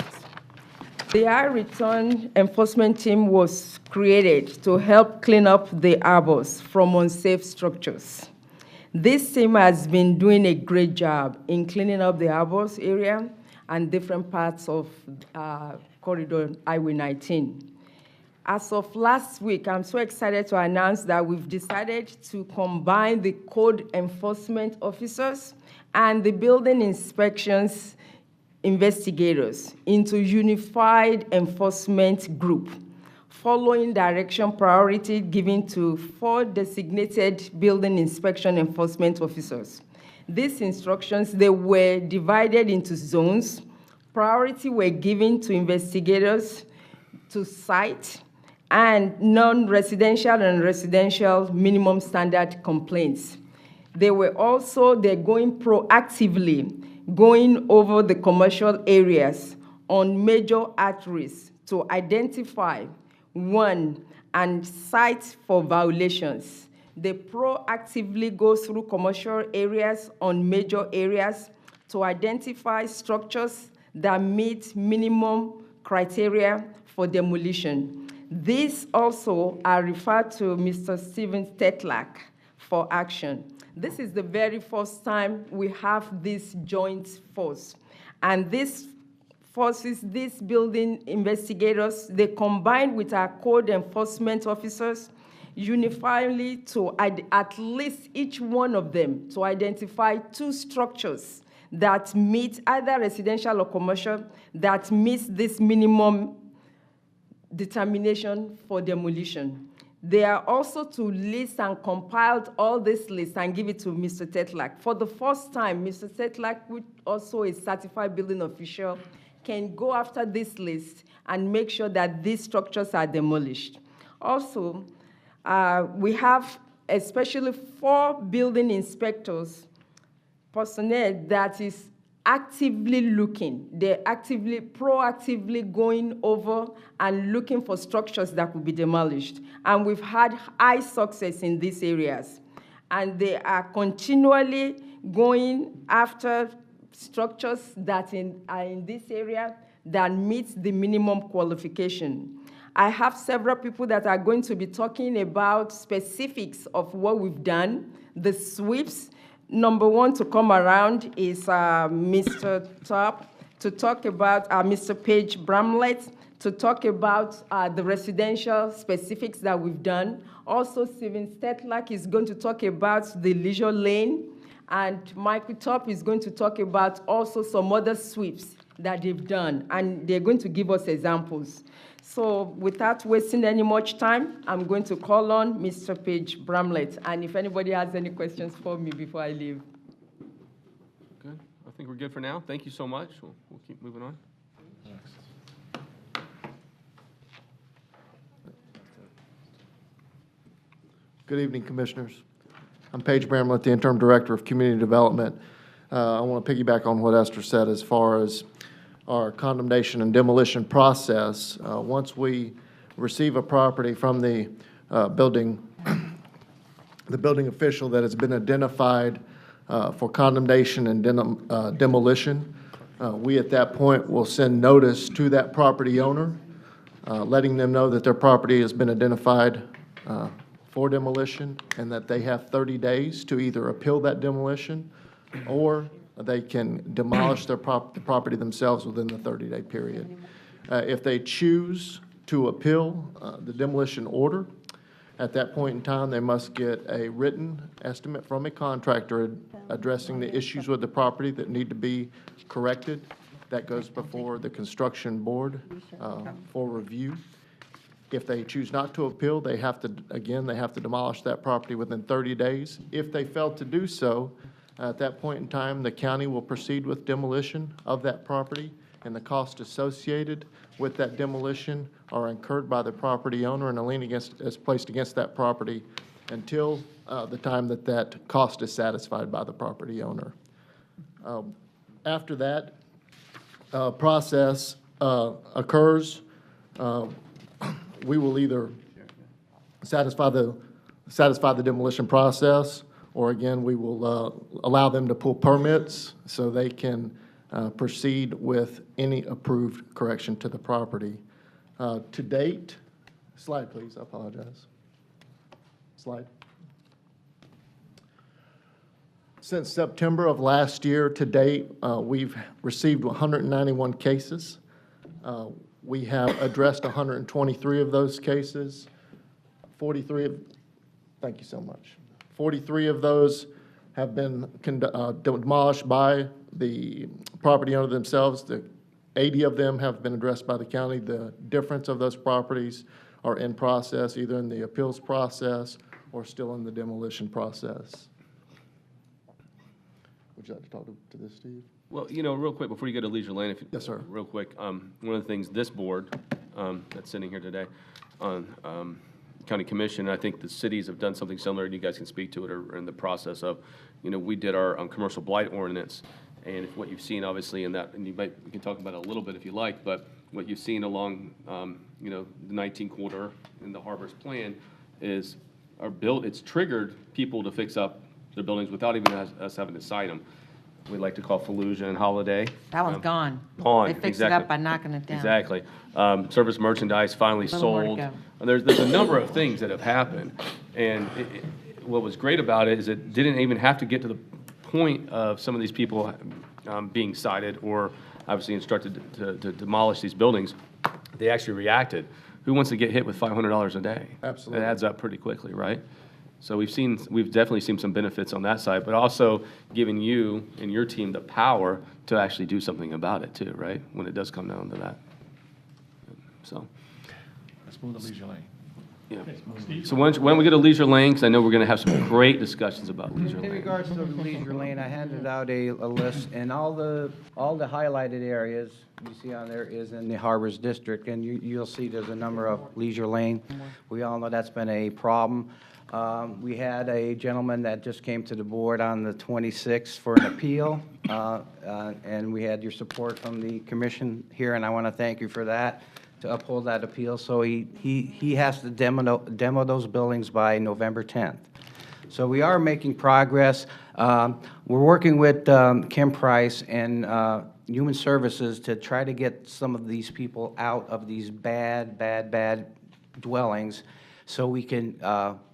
The High Return Enforcement Team was created to help clean up the arbors from unsafe structures. This team has been doing a great job in cleaning up the arbors area and different parts of Corridor Highway 19. As of last week, I'm so excited to announce that we've decided to combine the code enforcement officers and the building inspections investigators into unified enforcement group, following direction priority given to 4 designated building inspection enforcement officers. These instructions, they were divided into zones. Priority were given to investigators, to site, and non-residential and residential minimum standard complaints. They're going proactively, going over the commercial areas on major arteries to identify, 1, and cite for violations. They proactively go through commercial areas on major areas to identify structures that meet minimum criteria for demolition. These also are referred to Mr. Steven Tetlak for action. This is the very first time we have this joint force. And this forces, these building investigators, they combine with our code enforcement officers uniformly to at least each one of them to identify 2 structures that meet either residential or commercial that meets this minimum determination for demolition. They are also to list and compile all this list and give it to Mr. Tetlak. For the first time, Mr. Tetlak, which also a certified building official, can go after this list and make sure that these structures are demolished. Also, we have especially 4 building inspectors, personnel that is actively looking. They're proactively going over and looking for structures that could be demolished. And we've had high success in these areas. And they are continually going after structures that are in this area that meets the minimum qualification. I have several people that are going to be talking about specifics of what we've done, the sweeps. Number 1 to come around is Mr. Top to talk about Mr. Page Bramlett to talk about the residential specifics that we've done. Also, Steven Stetlak is going to talk about the leisure lane, and Michael Top is going to talk about also some other sweeps that they've done, and they're going to give us examples. So without wasting any much time, I'm going to call on Mr. Page Bramlett, and if anybody has any questions for me before I leave. Good. I think we're good for now. Thank you so much. We'll keep moving on. Good evening, Commissioners. I'm Paige Bramlett, the Interim Director of Community Development. I want to piggyback on what Esther said as far as our condemnation and demolition process. Once we receive a property from the building official that has been identified for condemnation and demolition, we at that point will send notice to that property owner, letting them know that their property has been identified for demolition and that they have 30 days to either appeal that demolition or they can demolish their property themselves within the 30-day period. If they choose to appeal the demolition order, at that point in time, they must get a written estimate from a contractor addressing the issues with the property that need to be corrected. That goes before the construction board for review. If they choose not to appeal, they have to demolish that property within 30 days. If they fail to do so, at that point in time, the county will proceed with demolition of that property, and the cost associated with that demolition are incurred by the property owner, and a lien is placed against that property until the time that that cost is satisfied by the property owner. After that process occurs, we will either satisfy the demolition process, or again, we will allow them to pull permits so they can proceed with any approved correction to the property. To date, slide please, I apologize. Slide. Since September of last year to date, we've received 191 cases. We have addressed 123 of those cases. 43 of, thank you so much. 43 of those have been demolished by the property owner themselves. 80 of them have been addressed by the county. The difference of those properties are in process, either in the appeals process or still in the demolition process. Would you like to talk to this, Steve? Well, real quick, before you go to Leisure Lane, if you, Yes, sir. real quick, one of the things this board that's sitting here today on County Commission, I think the cities have done something similar, and you guys can speak to it, or in the process of, we did our commercial blight ordinance, and if what you've seen, obviously, in that, and we can talk about it a little bit if you like, but what you've seen along, the 19 quarter in the Harbor's plan is it's triggered people to fix up their buildings without even us having to cite them. We like to call Fallujah and Holiday. That one's gone. Gone, They fixed exactly. it up by knocking it down. Exactly. Service merchandise finally Little more to sold. go. And there's a number of things that have happened. And what was great about it is it didn't even have to get to the point of some of these people being cited or obviously instructed to demolish these buildings. They actually reacted. Who wants to get hit with $500 a day? Absolutely. It adds up pretty quickly, right? So we've definitely seen some benefits on that side, but also giving you and your team the power to actually do something about it too, right? When it does come down to that. So, Let's move to Leisure Lane. yeah. Steve? So when we get to Leisure Lane, 'cause I know we're gonna have some great discussions about Leisure In Lane. regards to Leisure Lane, I handed out a list, and all the highlighted areas you see on there is in the Harbors District, and you'll see there's a number of Leisure Lane. We all know that's been a problem. We had a gentleman that just came to the board on the 26th for an appeal, and we had your support from the commission here, and I want to thank you for that, to uphold that appeal. So he has to demo those buildings by November 10th. So we are making progress. We're working with Kim Price and Human Services to try to get some of these people out of these bad dwellings so we can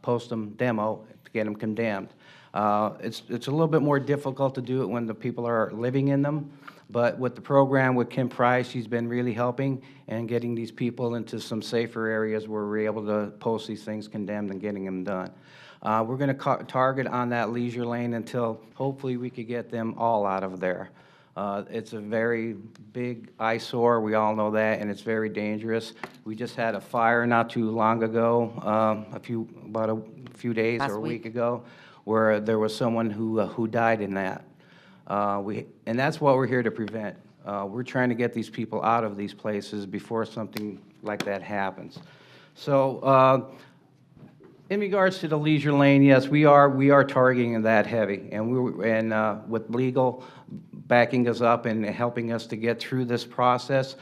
post them demo to get them condemned. It's a little bit more difficult to do it when the people are living in them, but with the program with Kim Price, she's been really helping and getting these people into some safer areas where we're able to post these things condemned and getting them done. We're going to target on that Leisure Lane until hopefully we could get them all out of there. It's a very big eyesore, we all know that, and it's very dangerous. We just had a fire not too long ago, about a few days or a week ago, where there was someone who died in that. And that's what we're here to prevent. We're trying to get these people out of these places before something like that happens. So in regards to the Leisure Lane, yes, we are targeting that heavy, and with legal backing us up and helping us to get through this process.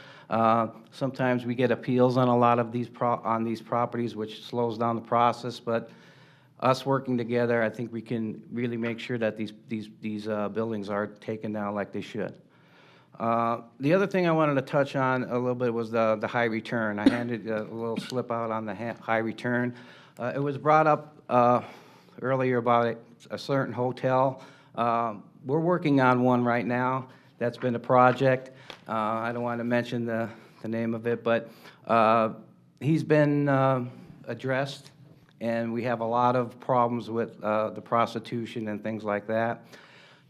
Sometimes we get appeals on a lot of these properties, which slows down the process. But us working together, I think we can really make sure that these buildings are taken down like they should. The other thing I wanted to touch on a little bit was the high return. I handed a little slip out on the high return. It was brought up earlier about a certain hotel. We're working on one right now. That's been a project. I don't want to mention the name of it, but he's been addressed, and we have a lot of problems with the prostitution and things like that.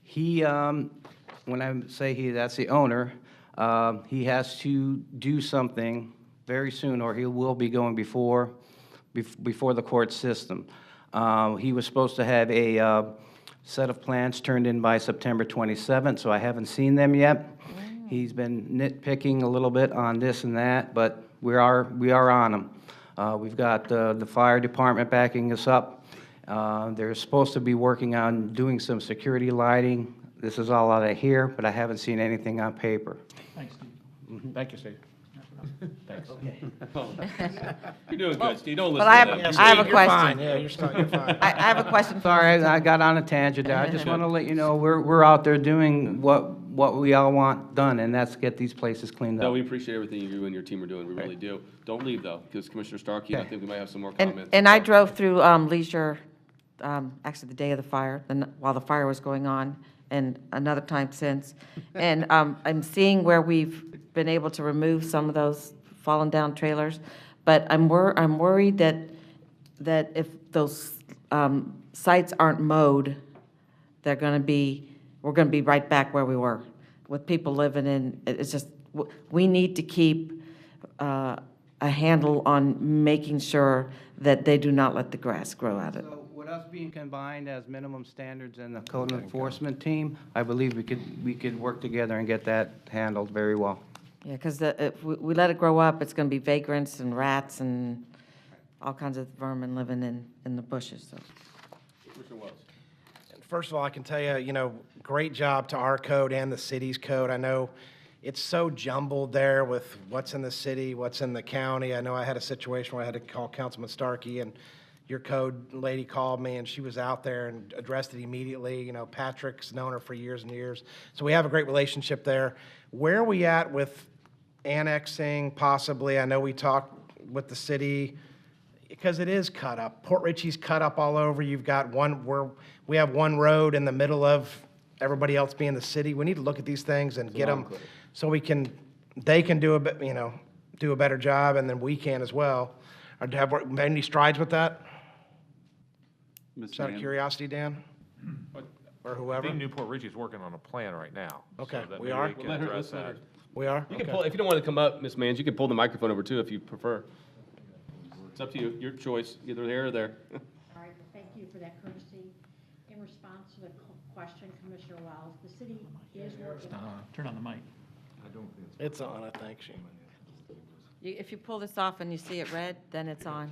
He, when I say he, that's the owner, he has to do something very soon, or he will be going before the court system. He was supposed to have a set of plans turned in by September 27th, so I haven't seen them yet. He's been nitpicking a little bit on this and that, but we are on him. We've got the fire department backing us up. They're supposed to be working on doing some security lighting. This is all out of here, but I haven't seen anything on paper. Thanks, Steve. Thank you, Steve. Thanks. You're doing good, Steve. Don't listen But I to them. have a You're question. fine. Yeah, you're fine. I have a question. Sorry, I got on a tangent there. I just want to let you know, we're out there doing what we all want done, and that's get these places cleaned No, up. we appreciate everything you and your team are doing. We really do. Don't leave though, because Commissioner Starkey, I think we might have some more And, comments. and I drove through Leisure actually the day of the fire, while the fire was going on, and another time since. And I'm seeing where we've been able to remove some of those fallen down trailers, but I'm worried that if those sites aren't mowed, we're going to be right back where we were, with people living in, it's just, we need to keep a handle on making sure that they do not let the grass grow out of it. So with us being combined as minimum standards and the code enforcement team, I believe we could work together and get that handled very well. Yeah, because if we let it grow up, it's going to be vagrants and rats and all kinds of vermin living in the bushes, so. First of all, I can tell you, great job to our code and the city's code. I know it's so jumbled there with what's in the city, what's in the county. I know I had a situation where I had to call Councilman Starkey, and your code lady called me, and she was out there and addressed it immediately. Patrick's known her for years and years. So we have a great relationship there. Where are we at with annexing, possibly? I know we talked with the city, because it is cut up. Port Richey's cut up all over. You've got we have one road in the middle of everybody else being the city. We need to look at these things and get them so they can do do a better job, and then we can as well. Have we made any strides with that? Just out of curiosity, Dan? Or whoever? I think Newport Richey's working on a plan right now. Okay, so that we maybe are? they can Let her- address let her- that. We are? You can pull, if you don't want to come up, Ms. Mans, you can pull the microphone over too if you prefer. It's up to you, your choice, either there or there. All right, well, thank you for that courtesy. In response to the question, Commissioner Wells, the city is working. Turn on the mic. It's on, I think. If you pull this off and you see it red, then it's on.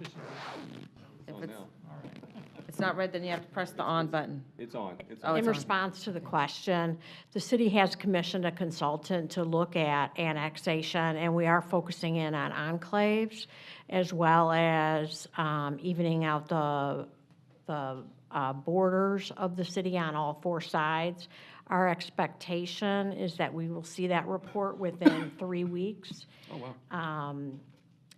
If it's not red, then you have to press the on button. It's on. Oh, In it's on. response to the question, the city has commissioned a consultant to look at annexation, and we are focusing in on enclaves as well as evening out the borders of the city on all four sides. Our expectation is that we will see that report within 3 weeks. Oh, wow.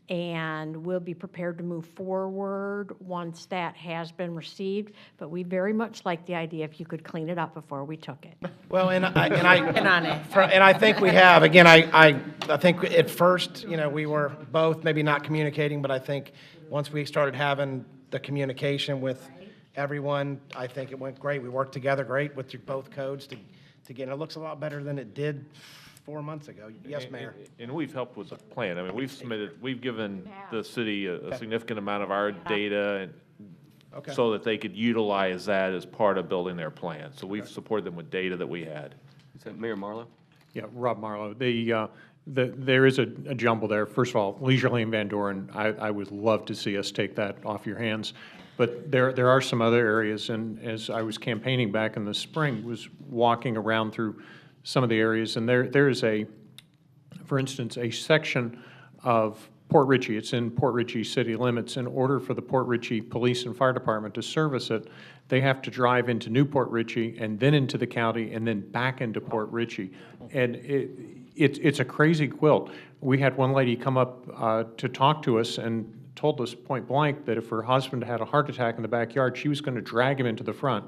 And we'll be prepared to move forward once that has been received. But we very much like the idea if you could clean it up before we took it. Well, and Working on it. I think we have. Again, I think at first, we were both maybe not communicating, but I think once we started having the communication with everyone, I think it went great. We worked together great with both codes to get, and it looks a lot better than it did 4 months ago. Yes, Mayor. And we've helped with the plan. I mean, we've given the city a significant amount of our data and so that they could utilize that as part of building their plan. So we've supported them with data that we had. Is that Mayor Marlowe? Yeah, Rob Marlowe. There is a jumble there. First of all, Leisure Lane Van Doren, I would love to see us take that off your hands. But there are some other areas, and as I was campaigning back in the spring, was walking around through some of the areas, and there is for instance, a section of Port Richey. It's in Port Richey city limits. In order for the Port Richey Police and Fire Department to service it, they have to drive into Newport Richey and then into the county and then back into Port Richey. And it's a crazy quilt. We had one lady come up to talk to us and told us point blank that if her husband had a heart attack in the backyard, she was going to drag him into the front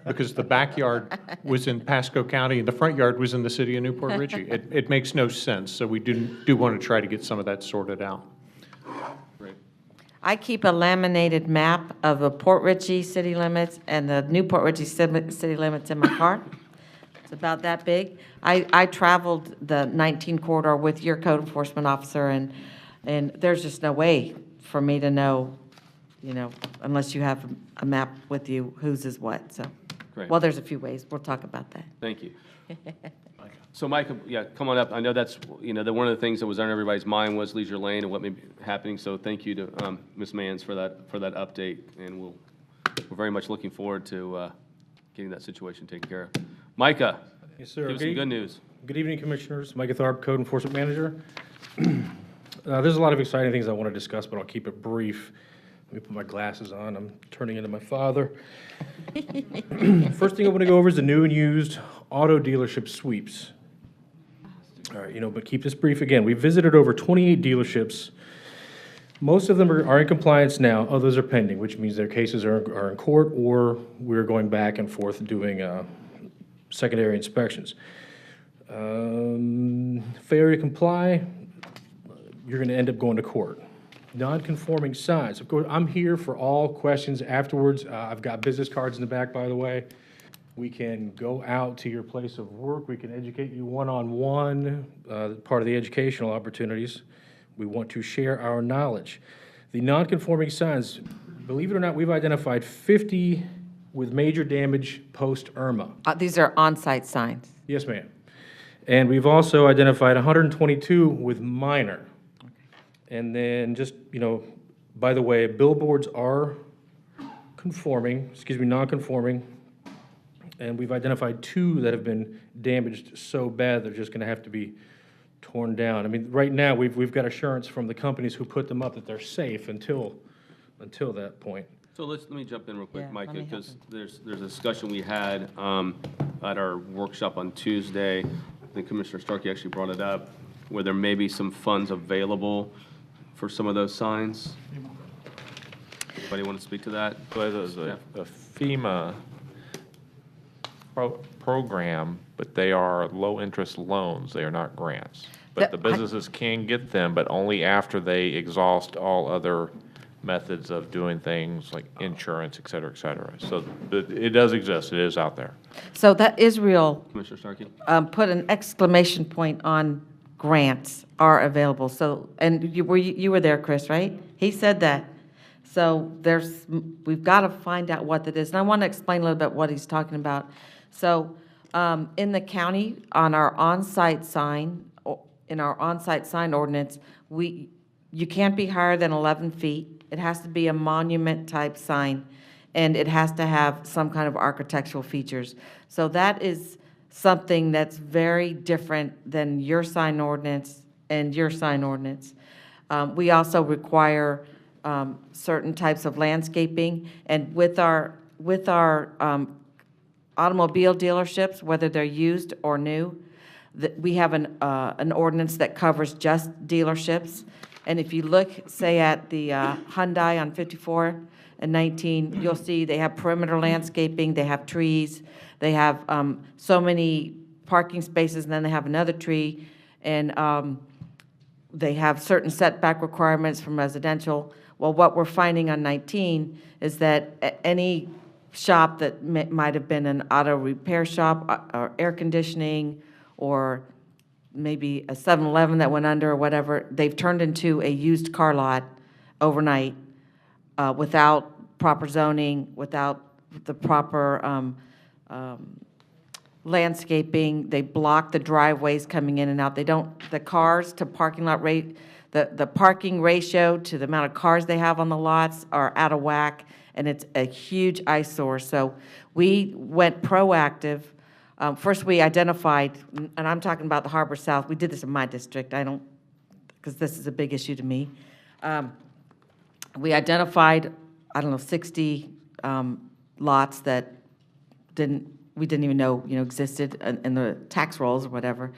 because the backyard was in Pasco County and the front yard was in the city of Newport Richey. It makes no sense, so we do want to try to get some of that sorted out. Great. I keep a laminated map of the Port Richey city limits and the Newport Richey city limits in my car. It's about that big. I traveled the 19 corridor with your code enforcement officer, and there's just no way for me to know, unless you have a map with you, whose is what, so. Great. Well, there's a few ways. We'll talk about that. Thank you. So Mike, yeah, come on up. I know that's, one of the things that was on everybody's mind was Leisure Lane and what may be happening. So thank you to Ms. Mans for that update. And we're very much looking forward to getting that situation taken care of. Micah, yes, sir. give us some good news. Good evening, Commissioners. Micah Tharp, Code Enforcement Manager. There's a lot of exciting things I want to discuss, but I'll keep it brief. Let me put my glasses on. I'm turning into my father. First thing I want to go over is the new and used auto dealership sweeps. All right, but keep this brief again. We visited over 28 dealerships Most of them are in compliance now, others are pending, which means their cases are in court, or we're going back and forth doing secondary inspections. Failure to comply, you're going to end up going to court. Non-conforming signs, of course, I'm here for all questions afterwards. I've got business cards in the back, by the way. We can go out to your place of work. We can educate you one-on-one, part of the educational opportunities. We want to share our knowledge. The non-conforming signs, believe it or not, we've identified 50 with major damage post-Irma. These are on-site signs. Yes, ma'am. And we've also identified 122 with minor. And then just, by the way, billboards are non-conforming. And we've identified 2 that have been damaged so bad they're just going to have to be torn down. I mean, right now, we've got assurance from the companies who put them up that they're safe until that point. So let me jump in real quick, Yeah, Mike, let me because there's a discussion we had at our workshop on Tuesday. I think Commissioner Starkey actually brought it up, where there may be some funds available for some of those signs. Anybody want to speak to that? So there's a FEMA program, but they are low-interest loans. They are not grants. But the businesses can get them, but only after they exhaust all other methods of doing things like insurance, et cetera, et cetera. So it does exist. It is out there. So that is real. Commissioner Starkey? Put an exclamation point on grants are available. So, and you were there, Chris, right? He said that. So we've got to find out what that is. And I want to explain a little bit what he's talking about. So in the county, on our on-site sign, in our on-site sign ordinance, you can't be higher than 11 feet. It has to be a monument-type sign, and it has to have some kind of architectural features. So that is something that's very different than your sign ordinance and your sign ordinance. We also require certain types of landscaping, and with our automobile dealerships, whether they're used or new, we have an ordinance that covers just dealerships. And if you look, say, at the Hyundai on 54 and 19, you'll see they have perimeter landscaping, they have trees, they have so many parking spaces, and then they have another tree, and they have certain setback requirements from residential. Well, what we're finding on 19 is that any shop that might have been an auto repair shop or air conditioning or maybe a 7-Eleven that went under or whatever, they've turned into a used car lot overnight without proper zoning, without the proper landscaping. They block the driveways coming in and out. The cars to parking lot rate, the parking ratio to the amount of cars they have on the lots are out of whack, and it's a huge eyesore. So we went proactive. First, we identified, and I'm talking about the Harbor South. We did this in my district. Because this is a big issue to me. We identified, 60 lots that we didn't even know, existed in the tax rolls or whatever.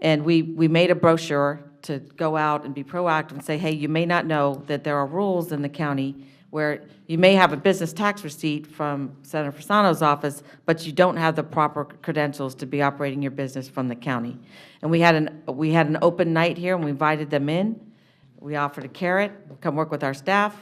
And we made a brochure to go out and be proactive and say, hey, you may not know that there are rules in the county where you may have a business tax receipt from Senator Fasano's office, but you don't have the proper credentials to be operating your business from the county. And we had an open night here, and we invited them in. We offered a carrot, come work with our staff,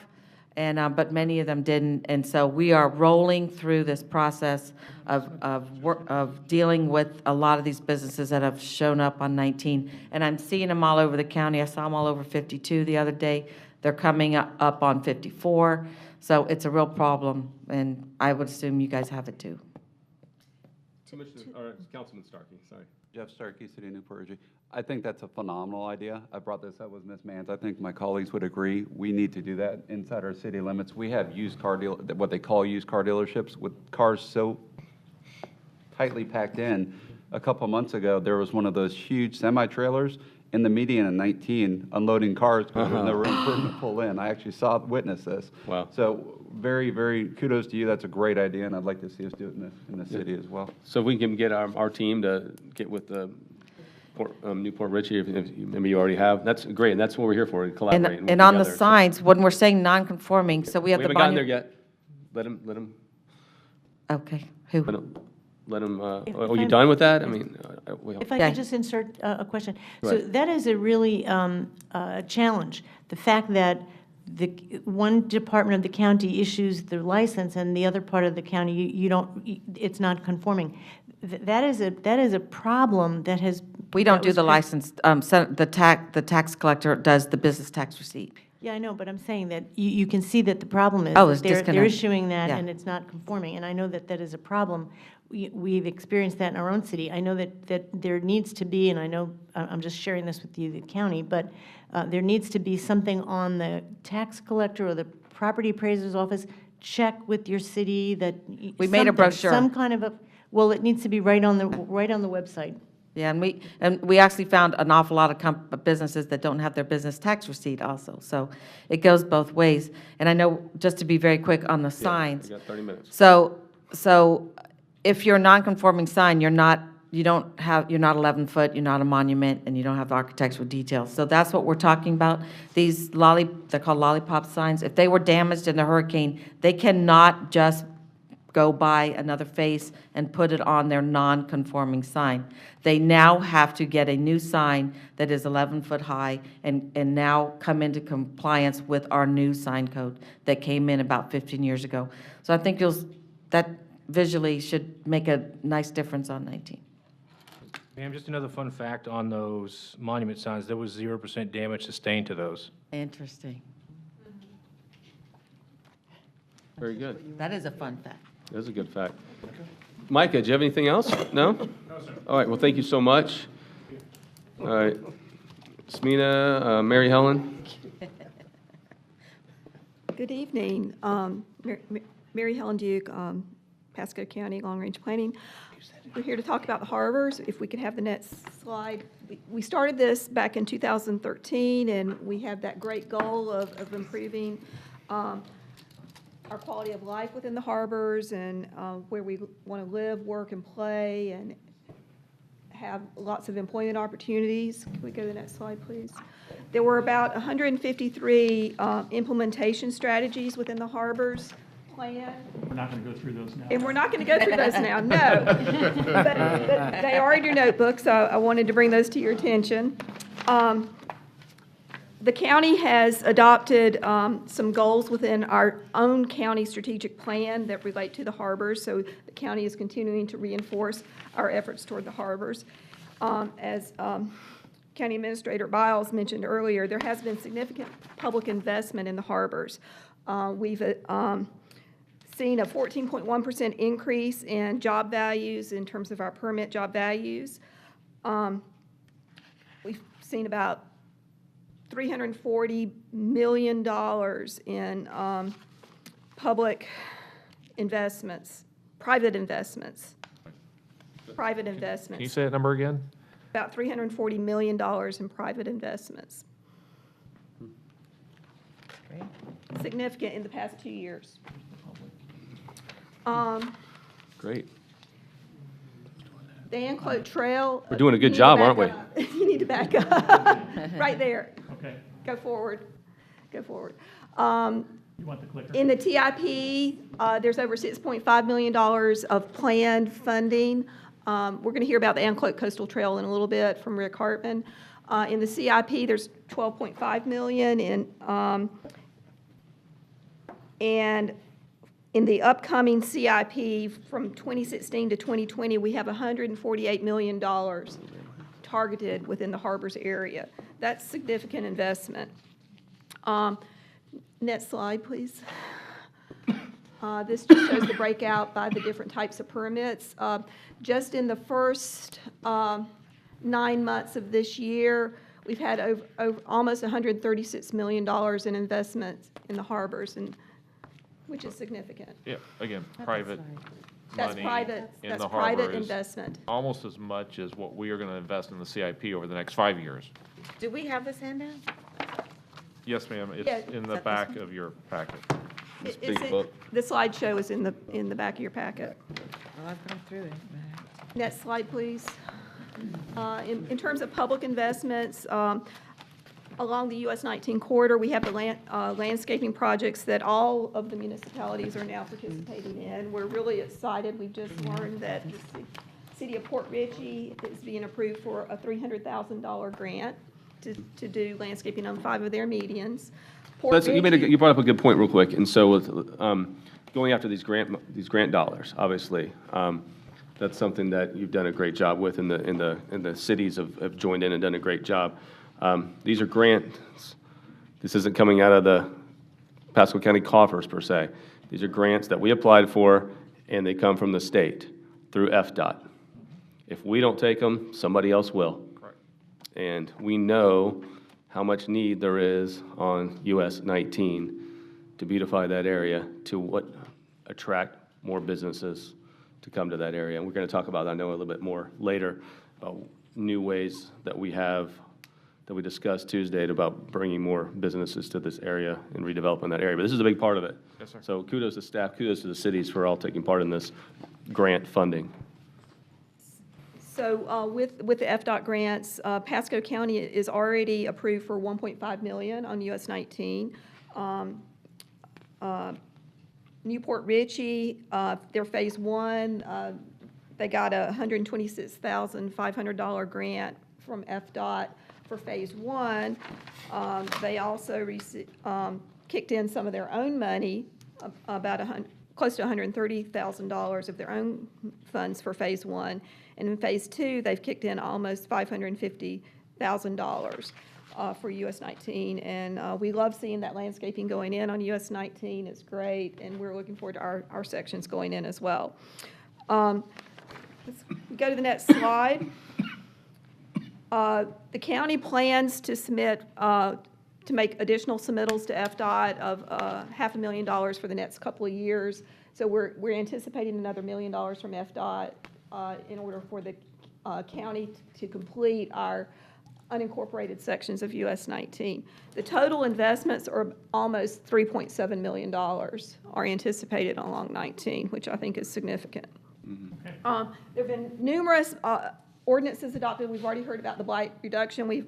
and but many of them didn't. And so we are rolling through this process of dealing with a lot of these businesses that have shown up on 19. And I'm seeing them all over the county. I saw them all over 52 the other day. They're coming up on 54. So it's a real problem, and I would assume you guys have it too. Councilman Starkey, sorry. Jeff Starkey, City of Newport Richey. I think that's a phenomenal idea. I brought this up with Ms. Mans. I think my colleagues would agree. We need to do that inside our city limits. We have what they call used car dealerships with cars so tightly packed in. A couple months ago, there was one of those huge semi-trailers in the median in 19 unloading cars because there was no room for them to pull in. I actually witnessed this. Wow. So very, very kudos to you. That's a great idea, and I'd like to see us do it in the city as well. So if we can get our team to get with the Newport Richey, if maybe you already have. That's great, and that's what we're here for, to collaborate and work And on the together. signs, when we're saying non-conforming, so we have We the haven't gotten there monument. yet. Let him, Okay, who? let him, If you I'm- done with that? I mean, If I Yeah. could just insert a question. Go So ahead. that is a really challenge. The fact that the one department of the county issues the license and the other part of the county, you don't, it's not conforming. That is a problem that has. We don't that do was the cre- license, the tax collector does the business tax receipt. Yeah, I know, but I'm saying that you can see that the problem is. Oh, that it's they're disconnect. issuing that Yeah. and it's not conforming, and I know that that is a problem. We've experienced that in our own city. I know that there needs to be, and I know, I'm just sharing this with you, the county, but there needs to be something on the tax collector or the property appraiser's office, check with your city that. We made a something, brochure. Some kind of a, well, it needs to be right on the website. Yeah, and we actually found an awful lot of businesses that don't have their business tax receipt also. So it goes both ways. And I know, just to be very quick on the signs. we got 30 minutes. So if you're a non-conforming sign, you're not 11 foot, you're not a monument, and you don't have architectural details. So that's what we're talking about. These they're called lollipop signs. If they were damaged in the hurricane, they cannot just go buy another face and put it on their non-conforming sign. They now have to get a new sign that is 11 foot high and now come into compliance with our new sign code that came in about 15 years ago. So I think that visually should make a nice difference on 19. Ma'am, just another fun fact on those monument signs, there was 0% damage sustained to those. Interesting. Very good. That is a fun fact. That's a good fact. Micah, do you have anything else? No? No, sir. All right, well, thank you so much. All right. Smina, Mary Helen? Good evening. Mary Helen Duke, Pasco County Long Range Planning. We're here to talk about the harbors. If we could have the next slide. We started this back in 2013, and we have that great goal of improving our quality of life within the harbors and where we want to live, work, and play, and have lots of employment opportunities. Can we go to the next slide, please? There were about 153 implementation strategies within the harbors plan. We're not going to go through those now. And we're not going to go through those now, no. But they are in your notebook, so I wanted to bring those to your attention. The county has adopted some goals within our own county strategic plan that relate to the harbors, so the county is continuing to reinforce our efforts toward the harbors. As County Administrator Biles mentioned earlier, there has been significant public investment in the harbors. We've seen a 14.1% increase in job values in terms of our permit job values. We've seen about $340 million in public investments, private investments. Private investments. Can you say that number again? About $340 million in private investments. Significant in the past 2 years. Great. The Interlocal Trail. We're doing a good job, aren't we? You need to back up. Right there. Okay. Go forward. Go forward. You want the clicker? In the TIP, there's over $6.5 million of planned funding. We're going to hear about the Interlocal Coastal Trail in a little bit from Rick Hartman. In the CIP, there's $12.5 million and in the upcoming CIP from 2016 to 2020, we have $148 million targeted within the harbors area. That's significant investment. Next slide, please. This just shows the breakout by the different types of permits. Just in the first 9 months of this year, we've had over almost $136 million in investments in the harbors, which is significant. Yeah, again, private That's money private. in That's the private harbor is investment. almost as much as what we are going to invest in the CIP over the next 5 years. Do we have this handout? Yes, ma'am, Yeah. it's in the back of your packet. The slideshow is in the back of your packet. Well, I've gone through it. Next slide, please. In terms of public investments, along the US 19 corridor, we have the landscaping projects that all of the municipalities are now participating in. We're really excited. We've just learned that the city of Port Richey is being approved for a $300,000 grant to do landscaping on 5 of their medians. You brought up a good point real quick. And so with going after these grant dollars, obviously, that's something that you've done a great job with, and the cities have joined in and done a great job. These are grants. This isn't coming out of the Pasco County coffers per se. These are grants that we applied for, and they come from the state through FDOT. If we don't take them, somebody else will. Correct. And we know how much need there is on US 19 to beautify that area, to attract more businesses to come to that area. And we're going to talk about that, I know, a little bit more later, about new ways that we have, that we discussed Tuesday about bringing more businesses to this area and redeveloping that area. But this is a big part of it. Yes, sir. So kudos to staff, kudos to the cities for all taking part in this grant funding. So with the FDOT grants, Pasco County is already approved for $1.5 million on US 19. Newport Richey, their phase 1, they got a $126,500 grant from FDOT for phase 1. They also kicked in some of their own money, about close to $130,000 of their own funds for phase 1. And in phase 2, they've kicked in almost $550,000 for US 19. And we love seeing that landscaping going in on US 19. It's great, and we're looking forward to our sections going in as well. Let's go to the next slide. The county plans to submit, to make additional submittals to FDOT of $500,000 for the next couple of years. So we're anticipating another $1 million from FDOT in order for the county to complete our unincorporated sections of US 19. The total investments are almost $3.7 million are anticipated along 19, which I think is significant. There have been numerous ordinances adopted. We've already heard about the blight reduction.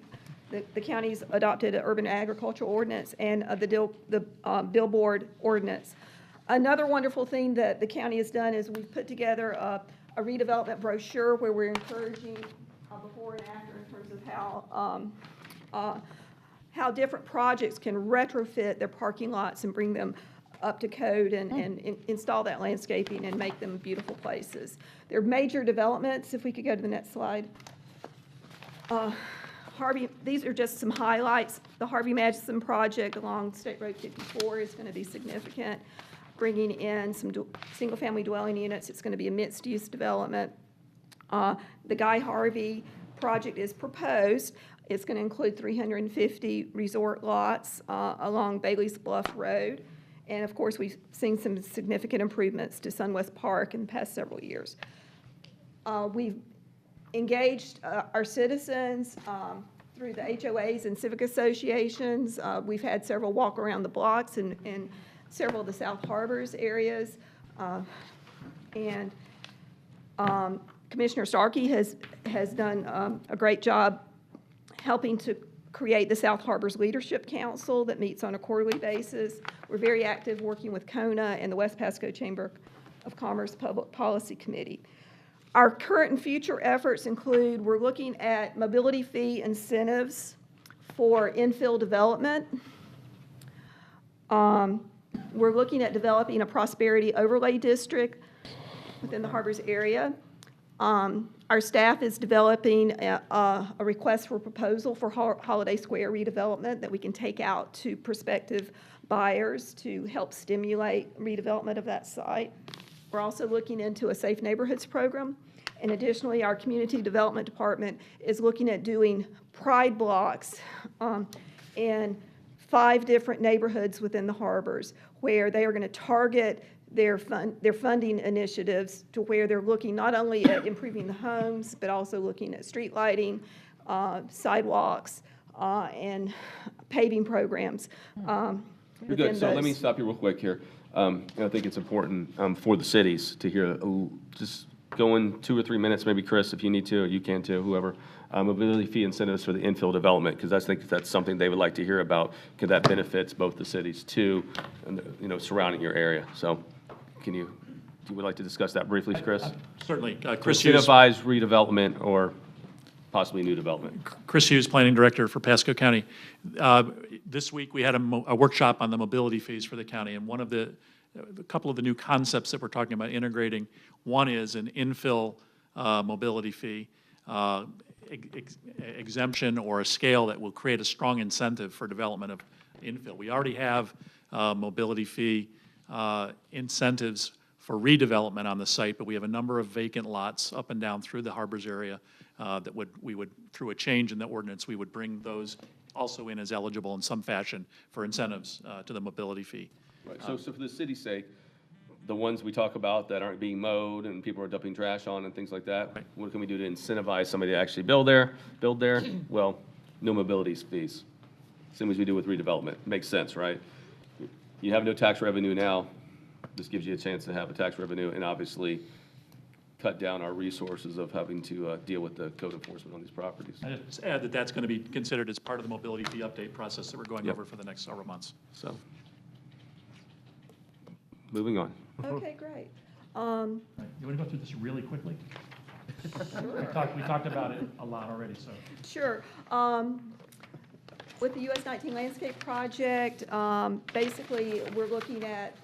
The county's adopted an urban agricultural ordinance and the billboard ordinance. Another wonderful thing that the county has done is we've put together a redevelopment brochure where we're encouraging before and after in terms of how different projects can retrofit their parking lots and bring them up to code and install that landscaping and make them beautiful places. There are major developments, if we could go to the next slide. These are just some highlights. The Harvey Madison project along State Road 54 is going to be significant, bringing in some single-family dwelling units. It's going to be a mixed-use development. The Guy Harvey project is proposed. It's going to include 350 resort lots along Bailey's Bluff Road. And of course, we've seen some significant improvements to Sunwest Park in the past several years. We've engaged our citizens through the HOAs and civic associations. We've had several walk around the blocks in several of the South Harbors areas. Commissioner Starkey has done a great job helping to create the South Harbors Leadership Council that meets on a quarterly basis. We're very active working with CONA and the West Pasco Chamber of Commerce Public Policy Committee. Our current and future efforts include, we're looking at mobility fee incentives for infill development. We're looking at developing a prosperity overlay district within the Harbors area. Our staff is developing a request for proposal for Holiday Square redevelopment that we can take out to prospective buyers to help stimulate redevelopment of that site. We're also looking into a Safe Neighborhoods program. And additionally, our Community Development Department is looking at doing pride blocks in 5 different neighborhoods within the Harbors where they are going to target their funding initiatives to where they're looking not only at improving the homes, but also looking at street lighting, sidewalks, and paving programs. You're good. So let me stop you real quick here. I think it's important for the cities to hear just go in 2 or 3 minutes, maybe Chris, if you need to, or you can too, whoever, mobility fee incentives for the infill development, because I think that's something they would like to hear about, because that benefits both the cities too, and, surrounding your area. So you would like to discuss that briefly, Chris? Certainly. Chris Hughes. Incentivize redevelopment or possibly new development. Chris Hughes, Planning Director for Pasco County. This week, we had a workshop on the mobility fees for the county, and a couple of the new concepts that we're talking about integrating, one is an infill mobility fee exemption or a scale that will create a strong incentive for development of infill. We already have mobility fee incentives for redevelopment on the site, but we have a number of vacant lots up and down through the Harbors area that we would, through a change in the ordinance, we would bring those also in as eligible in some fashion for incentives to the mobility fee. Right. So for the city's sake, the ones we talk about that aren't being mowed and people are dumping trash on and things like that, what can we do to incentivize somebody to actually build there? Well, no mobility fees. Same as we do with redevelopment. Makes sense, right? You have no tax revenue now. This gives you a chance to have a tax revenue and obviously cut down our resources of having to deal with the code enforcement on these properties. I just add that that's going to be considered as part of the mobility fee update process that we're going over for the next several months. So, moving on. Okay, great. You want to go through this really quickly? We talked about it a lot already, so. Sure. With the US 19 landscape project, basically, we're looking at,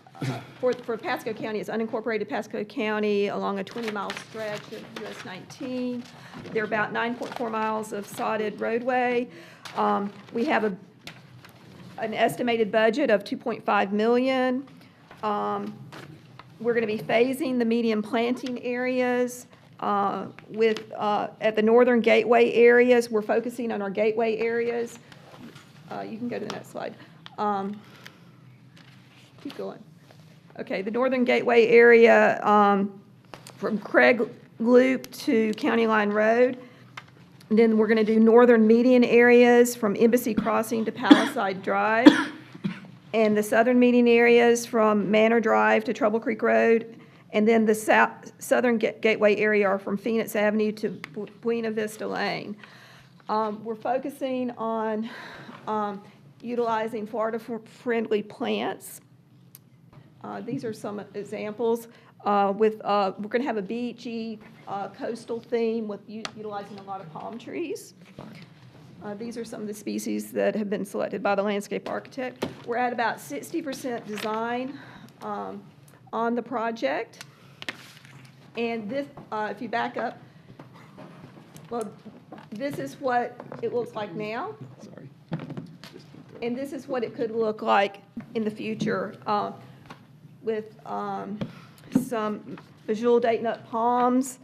for Pasco County, it's unincorporated Pasco County along a 20-mile stretch of US 19. There are about 9.4 miles of sodded roadway. We have an estimated budget of $2.5 million. We're going to be phasing the median planting areas at the northern gateway areas. We're focusing on our gateway areas. You can go to the next slide. Keep going. Okay, the northern gateway area from Craig Loop to County Line Road. And then we're going to do northern median areas from Embassy Crossing to Palisade Drive. And the southern median areas from Manor Drive to Trouble Creek Road. And then the southern gateway area are from Phoenix Avenue to Buena Vista Lane. We're focusing on utilizing Florida-friendly plants. These are some examples. We're going to have a beachy coastal theme with utilizing a lot of palm trees. These are some of the species that have been selected by the landscape architect. We're at about 60% design on the project. And this, if you back up, well, this is what it looks like now. Sorry. And this is what it could look like in the future with some visual date nut palms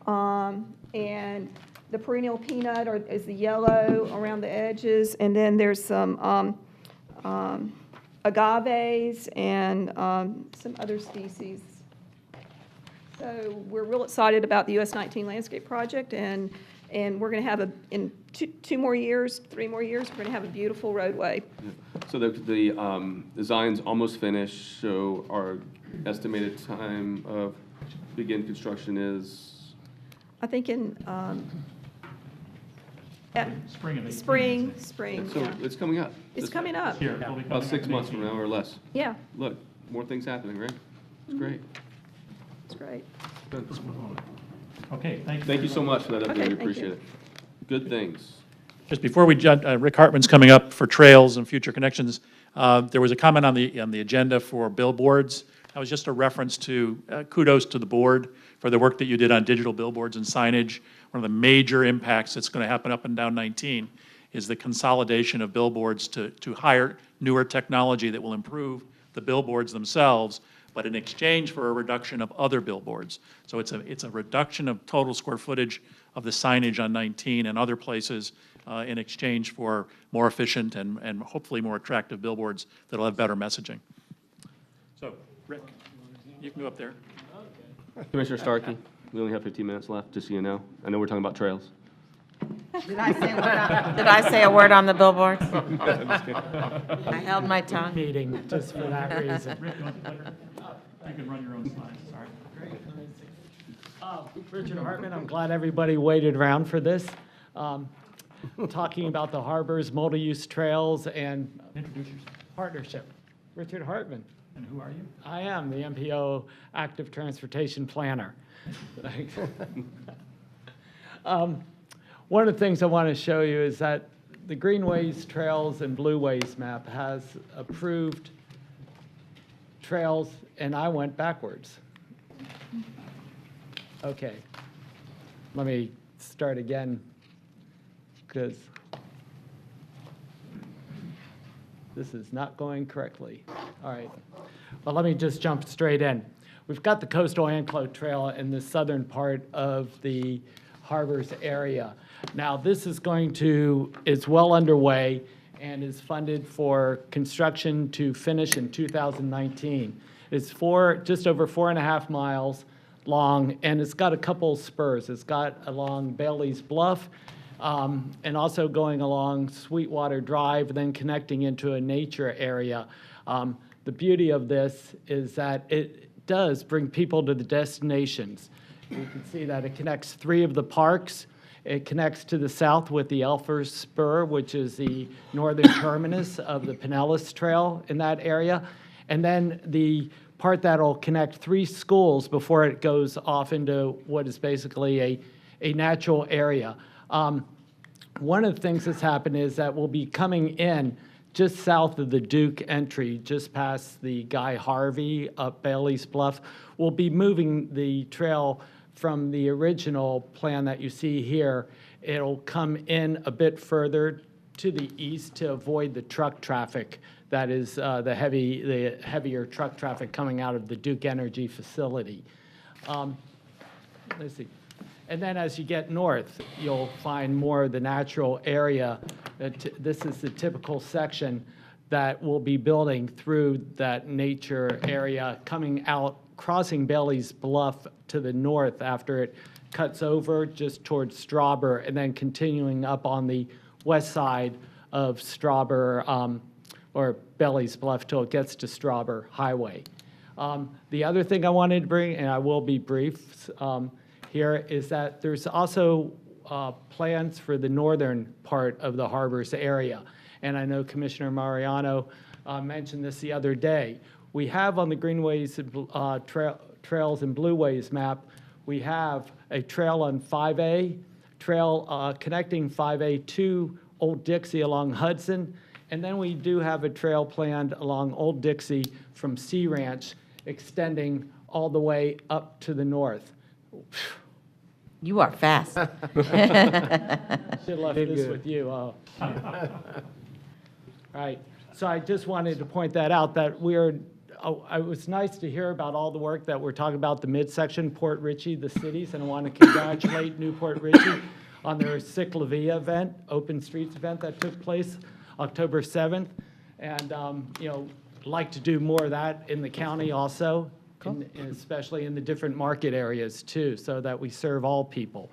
and the perennial peanut is the yellow around the edges, and then there's some agaves and some other species. So we're real excited about the US 19 landscape project, and we're going to have in 3 more years, we're going to have a beautiful roadway. So the design's almost finished, so our estimated time of begin construction is? I think in spring, So yeah. it's coming up. It's coming up. About 6 months from now or less. Yeah. Look, more things happening, right? It's great. It's great. Good. Okay, thank you. Thank you so much for that update. Okay, We thank appreciate you. it. Good things. Just before we jump, Rick Hartman's coming up for trails and future connections. There was a comment on the agenda for billboards. That was just a reference to kudos to the board for the work that you did on digital billboards and signage. One of the major impacts that's going to happen up and down 19 is the consolidation of billboards to hire newer technology that will improve the billboards themselves, but in exchange for a reduction of other billboards. So it's a reduction of total square footage of the signage on 19 and other places in exchange for more efficient and hopefully more attractive billboards that'll have better messaging. So, Rick, you can go up there. Commissioner Starkey, we only have 15 minutes left, just so you know. I know we're talking about trails. Did I say a word on the billboards? I held my tongue. Meeting, just for that reason. Rick, you want the clicker? You can run your own slides, sorry. Richard Hartman, I'm glad everybody waited around for this. Talking about the harbors, multi-use trails, and partnership. Richard Hartman. And who are you? I am the MPO Active Transportation Planner. One of the things I want to show you is that the Greenways, Trails, and Blueways map has approved trails, and I went backwards. Okay, let me start again, because this is not going correctly. All right, well, let me just jump straight in. We've got the Coastal Anclo Trail in the southern part of the harbors area. Now, this is well underway and is funded for construction to finish in 2019. It's just over 4.5 miles long, and it's got a couple spurs. It's got along Bailey's Bluff, and also going along Sweetwater Drive, then connecting into a nature area. The beauty of this is that it does bring people to the destinations. You can see that it connects 3 of the parks. It connects to the south with the Elfers Spur, which is the northern terminus of the Pinellas Trail in that area. And then the part that'll connect 3 schools before it goes off into what is basically a natural area. One of the things that's happened is that we'll be coming in just south of the Duke entry, just past the Guy Harvey up Bailey's Bluff. We'll be moving the trail from the original plan that you see here. It'll come in a bit further to the east to avoid the truck traffic that is the heavier truck traffic coming out of the Duke Energy facility. Let's see. And then as you get north, you'll find more of the natural area. This is the typical section that we'll be building through that nature area, coming out, crossing Bailey's Bluff to the north after it cuts over just towards Strawber, and then continuing up on the west side of Strawber, or Bailey's Bluff till it gets to Strawber Highway. The other thing I wanted to bring, and I will be brief here, is that there's also plans for the northern part of the harbors area. And I know Commissioner Mariano mentioned this the other day. We have on the Greenways, Trails and Blueways map, we have a trail on 5A, trail connecting 5A to Old Dixie along Hudson, and then we do have a trail planned along Old Dixie from Sea Ranch, extending all the way up to the north. You are fast. Should have left this with you. All right, so I just wanted to point that out, that it was nice to hear about all the work that we're talking about, the midsection, Port Richey, the cities, and I want to congratulate Newport Richey on their Ciclavia event, Open Streets event that took place October 7th. And, like to do more of that in the county also, especially in the different market areas too, so that we serve all people.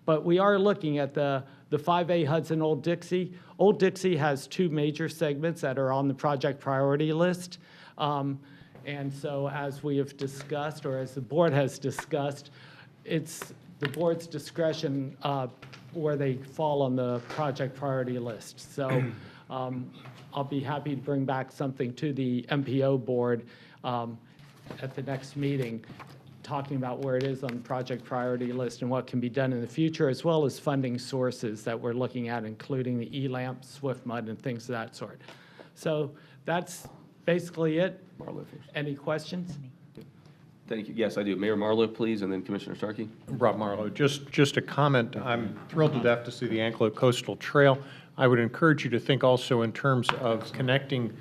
But we are looking at the 5A Hudson Old Dixie. Old Dixie has 2 major segments that are on the project priority list. And so as we have discussed, or as the board has discussed, it's the board's discretion where they fall on the project priority list. So I'll be happy to bring back something to the MPO board at the next meeting, talking about where it is on the project priority list and what can be done in the future, as well as funding sources that we're looking at, including the E-LAMP, SwiftMud, and things of that sort. So that's basically it. Marlowe first. Any questions? Thank you. Yes, I do. Mayor Marlowe, please, and then Commissioner Starkey. Rob Marlowe, just a comment. I'm thrilled to death to see the Anclo Coastal Trail. I would encourage you to think also in terms of connecting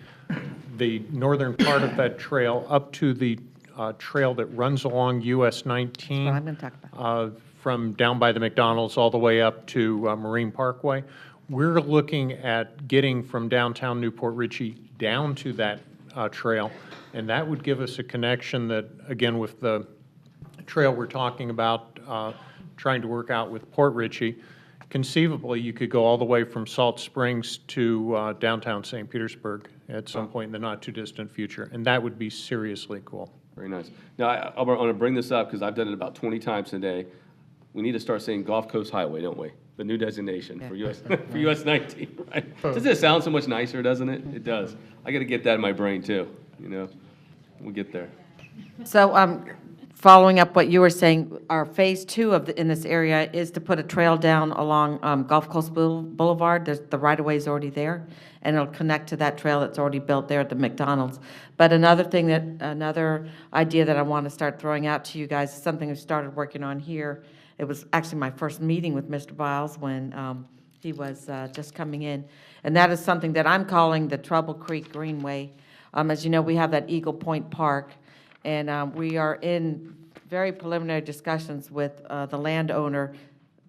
the northern part of that trail up to the trail that runs along US 19. That's what I'm going to talk about. From down by the McDonald's all the way up to Marine Parkway. We're looking at getting from downtown Newport Richey down to that trail, and that would give us a connection that, again, with the trail we're talking about, trying to work out with Port Richey, conceivably you could go all the way from Salt Springs to downtown St. Petersburg at some point in the not too distant future, and that would be seriously cool. Very nice. Now, I want to bring this up because I've done it about 20 times today. We need to start saying Gulf Coast Highway, don't we? The new designation for for US 19, right? Doesn't it sound so much nicer, doesn't it? It does. I got to get that in my brain too, you know? We'll get there. So, following up what you were saying, our phase 2 in this area is to put a trail down along Gulf Coast Boulevard. The right-of-way is already there, and it'll connect to that trail that's already built there at the McDonald's. But another idea that I want to start throwing out to you guys is something we started working on here. It was actually my first meeting with Mr. Biles when he was just coming in, and that is something that I'm calling the Trouble Creek Greenway. As you know, we have that Eagle Point Park, and we are in very preliminary discussions with the landowner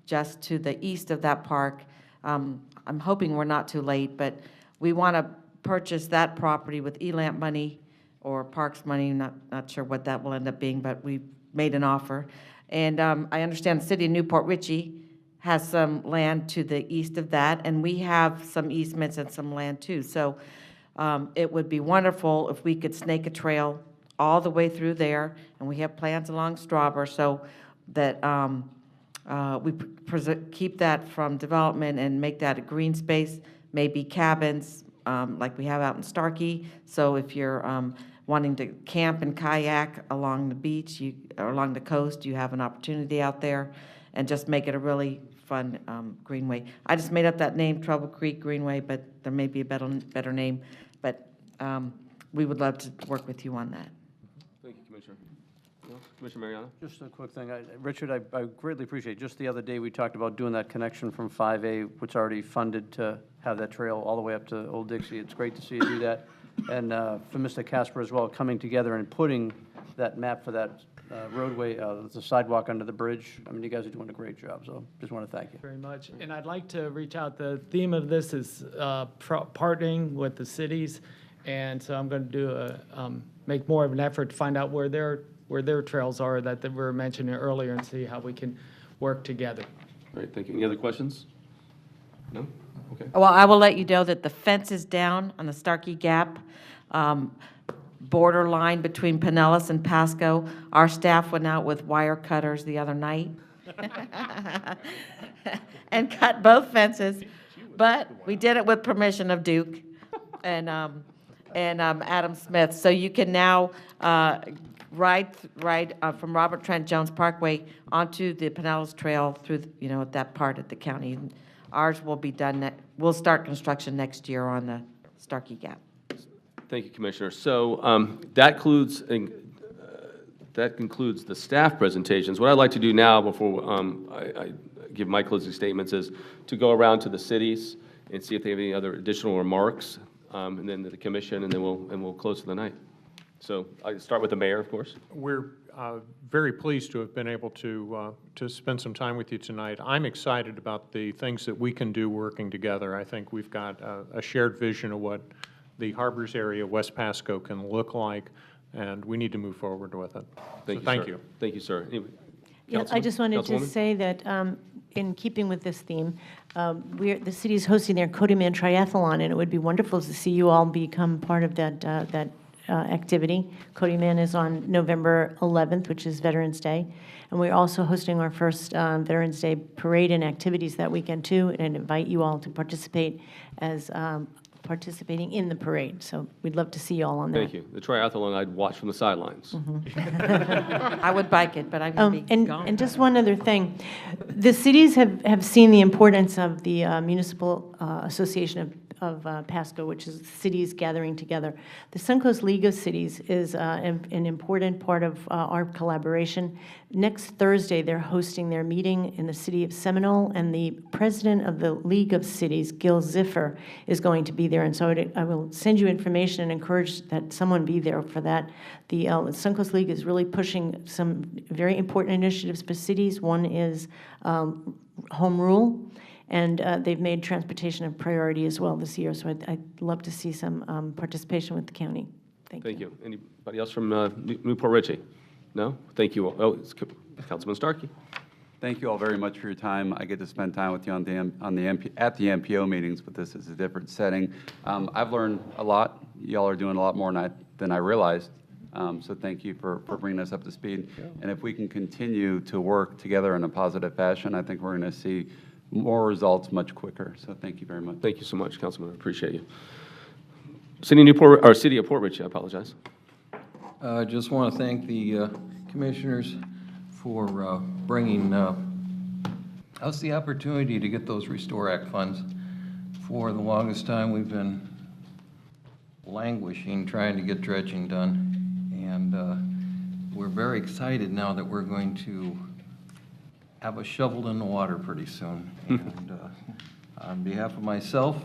just to the east of that park. I'm hoping we're not too late, but we want to purchase that property with ELAMP money or Parks money, not sure what that will end up being, but we made an offer. And I understand the city of Newport Richey has some land to the east of that, and we have some easements and some land too. So it would be wonderful if we could snake a trail all the way through there, and we have plans along Strawber so that we keep that from development and make that a green space, maybe cabins like we have out in Starkey. So if you're wanting to camp and kayak along the beach or along the coast, you have an opportunity out there, and just make it a really fun greenway. I just made up that name, Trouble Creek Greenway, but there may be a better name. But we would love to work with you on that. Thank you, Commissioner. Commissioner Mariano? Just a quick thing. Richard, I greatly appreciate, just the other day, we talked about doing that connection from 5A, which already funded to have that trail all the way up to Old Dixie. It's great to see you do that. And for Mr. Casper as well, coming together and putting that map for that roadway, the sidewalk under the bridge. I mean, you guys are doing a great job, so just want to thank you. Very much. And I'd like to reach out. The theme of this is partnering with the cities. And so I'm going to do make more of an effort to find out where their trails are that we were mentioning earlier and see how we can work together. Great, thank you. Any other questions? No? Okay. Well, I will let you know that the fence is down on the Starkey Gap borderline between Pinellas and Pasco. Our staff went out with wire cutters the other night and cut both fences, but we did it with permission of Duke and Adam Smith. So you can now ride from Robert Trent Jones Parkway onto the Pinellas Trail through that part of the county. Ours will be done. We'll start construction next year on the Starkey Gap. Thank you, Commissioner. So that concludes the staff presentations. What I'd like to do now, before I give my closing statements, is to go around to the cities and see if they have any other additional remarks, and then the commission, and then we'll close for the night. So I start with the mayor, of course. We're very pleased to have been able to spend some time with you tonight. I'm excited about the things that we can do working together. I think we've got a shared vision of what the Harbors area, West Pasco, can look like, and we need to move forward with it. Thank you. Thank you, sir. Anyway, Yeah, I just wanted to say that in keeping with this theme, the city is hosting their Codyman Triathlon, and it would be wonderful to see you all become part of that activity. Codyman is on November 11th, which is Veterans Day, and we're also hosting our first Veterans Day parade and activities that weekend too, and invite you all to participate as participating in the parade. So we'd love to see you all on that. Thank you. The triathlon I'd watch from the sidelines. I would bike it, but I'm going to be gone. And just one other thing. The cities have seen the importance of the Municipal Association of Pasco, which is cities gathering together. The Suncoast League of Cities is an important part of our collaboration. Next Thursday, they're hosting their meeting in the city of Seminole, and the president of the League of Cities, Gil Ziffer, is going to be there. And so I will send you information and encourage that someone be there for that. The Suncoast League is really pushing some very important initiatives for cities. One is home rule. And they've made transportation a priority as well this year. So I'd love to see some participation with the county. Thank you. Anybody else from Newport Richey? No? Thank you all. Oh, it's Councilman Starkey. Thank you all very much for your time. I get to spend time with you at the MPO meetings, but this is a different setting. I've learned a lot. Y'all are doing a lot more than I realized. So thank you for bringing us up to speed. And if we can continue to work together in a positive fashion, I think we're going to see more results much quicker. So thank you very much. Thank you so much, Councilman. I appreciate you. City of Port Richey, I apologize. I just want to thank the commissioners for bringing us the opportunity to get those Restore Act funds. For the longest time, we've been languishing, trying to get dredging done. And we're very excited now that we're going to have a shovel in the water pretty soon. And on behalf of myself,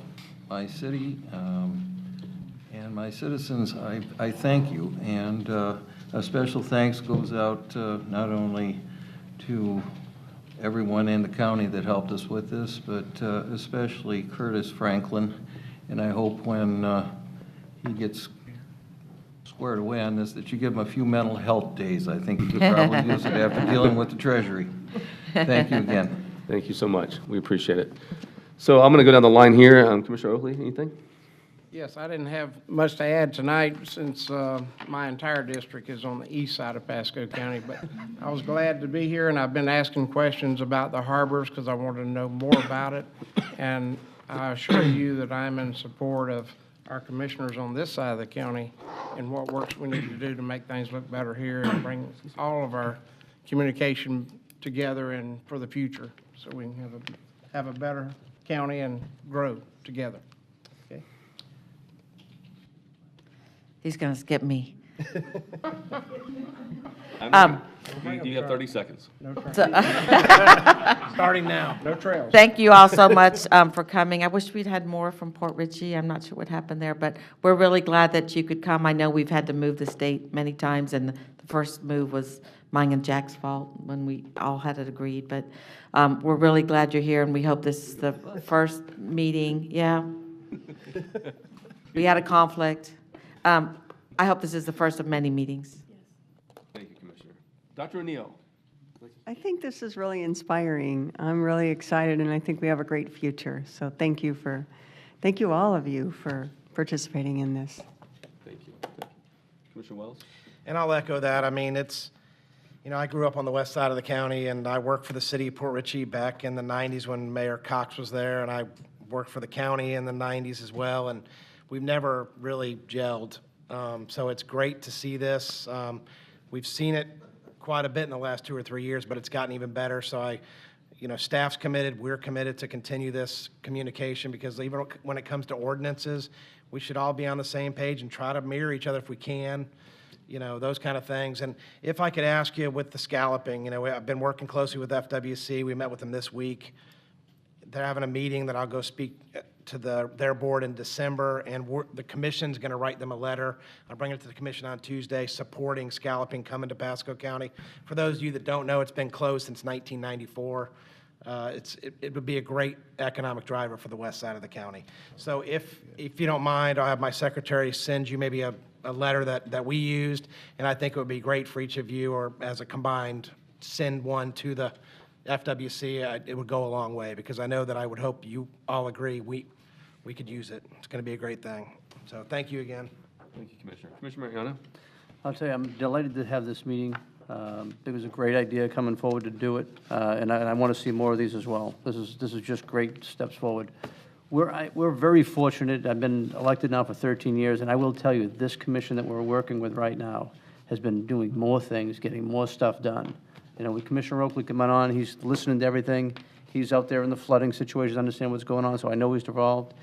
my city, and my citizens, I thank you. And a special thanks goes out not only to everyone in the county that helped us with this, but especially Curtis Franklin. And I hope when he gets squared away on this, that you give him a few mental health days. I think he could probably use it after dealing with the Treasury. Thank you again. Thank you so much. We appreciate it. So I'm going to go down the line here. Commissioner Oakley, anything? Yes, I didn't have much to add tonight since my entire district is on the east side of Pasco County, but I was glad to be here, and I've been asking questions about the harbors because I wanted to know more about it. And I assure you that I'm in support of our commissioners on this side of the county and what works we need to do to make things look better here and bring all of our communication together and for the future so we can have a better county and grow together. Okay. He's going to skip me. You have 30 seconds. No trails. So- Starting now, no trails. Thank you all so much for coming. I wish we'd had more from Port Richey. I'm not sure what happened there, but we're really glad that you could come. I know we've had to move the state many times, and the first move was mine and Jack's fault when we all had it agreed. But we're really glad you're here, and we hope this is the first meeting. Yeah. We had a conflict. I hope this is the first of many meetings. Thank you, Commissioner. Dr. O'Neill. I think this is really inspiring. I'm really excited, and I think we have a great future. So thank you all of you for participating in this. Thank you. Commissioner Wells? And I'll echo that. I mean, I grew up on the west side of the county, and I worked for the city of Port Richey back in the 90s when Mayor Cox was there, and I worked for the county in the 90s as well, and we've never really gelled. So it's great to see this. We've seen it quite a bit in the last 2 or 3 years, but it's gotten even better. So staff's committed, we're committed to continue this communication, because even when it comes to ordinances, we should all be on the same page and try to mirror each other if we can, those kind of things. And if I could ask you with the scalloping, I've been working closely with FWC. We met with them this week. They're having a meeting that I'll go speak to their board in December, and the commission's going to write them a letter. I'll bring it to the commission on Tuesday, supporting scalloping coming to Pasco County. For those of you that don't know, it's been closed since 1994. It would be a great economic driver for the west side of the county. So if you don't mind, I'll have my secretary send you maybe a letter that we used, and I think it would be great for each of you, or as a combined, send one to the FWC. It would go a long way, because I know that I would hope you all agree we could use it. It's going to be a great thing. So thank you again. Thank you, Commissioner. Commissioner Mariano? I'll tell you, I'm delighted to have this meeting. It was a great idea coming forward to do it, and I want to see more of these as well. This is just great steps forward. We're very fortunate. I've been elected now for 13 years, and I will tell you, this commission that we're working with right now has been doing more things, getting more stuff done. With Commissioner Oakley coming on, he's listening to everything. He's out there in the flooding situations, understand what's going on, so I know he's involved.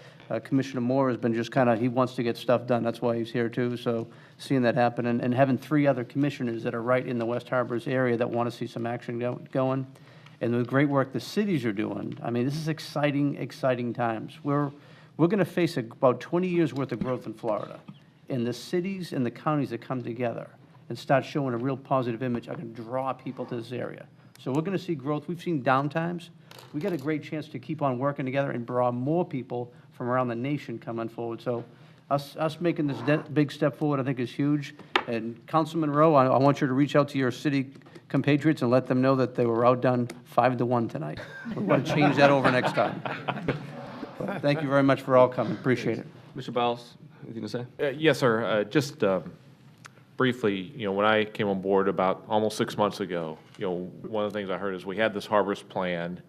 Commissioner Moore has been just he wants to get stuff done. That's why he's here too. So seeing that happen, and having 3 other commissioners that are right in the West Harbors area that want to see some action going, and the great work the cities are doing. I mean, this is exciting, exciting times. We're going to face about 20 years worth of growth in Florida, and the cities and the counties that come together and start showing a real positive image are going to draw people to this area. So we're going to see growth. We've seen downtimes. We got a great chance to keep on working together and draw more people from around the nation coming forward. So us making this big step forward, I think, is huge. And Councilman Rowe, I want you to reach out to your city compatriots and let them know that they were outdone 5-1 tonight. We want to change that over next time. Thank you very much for all coming. Appreciate it. Mr. Biles, anything to say? Yes, sir. Just briefly, when I came on board about almost 6 months ago, one of the things I heard is we had this harbors plan,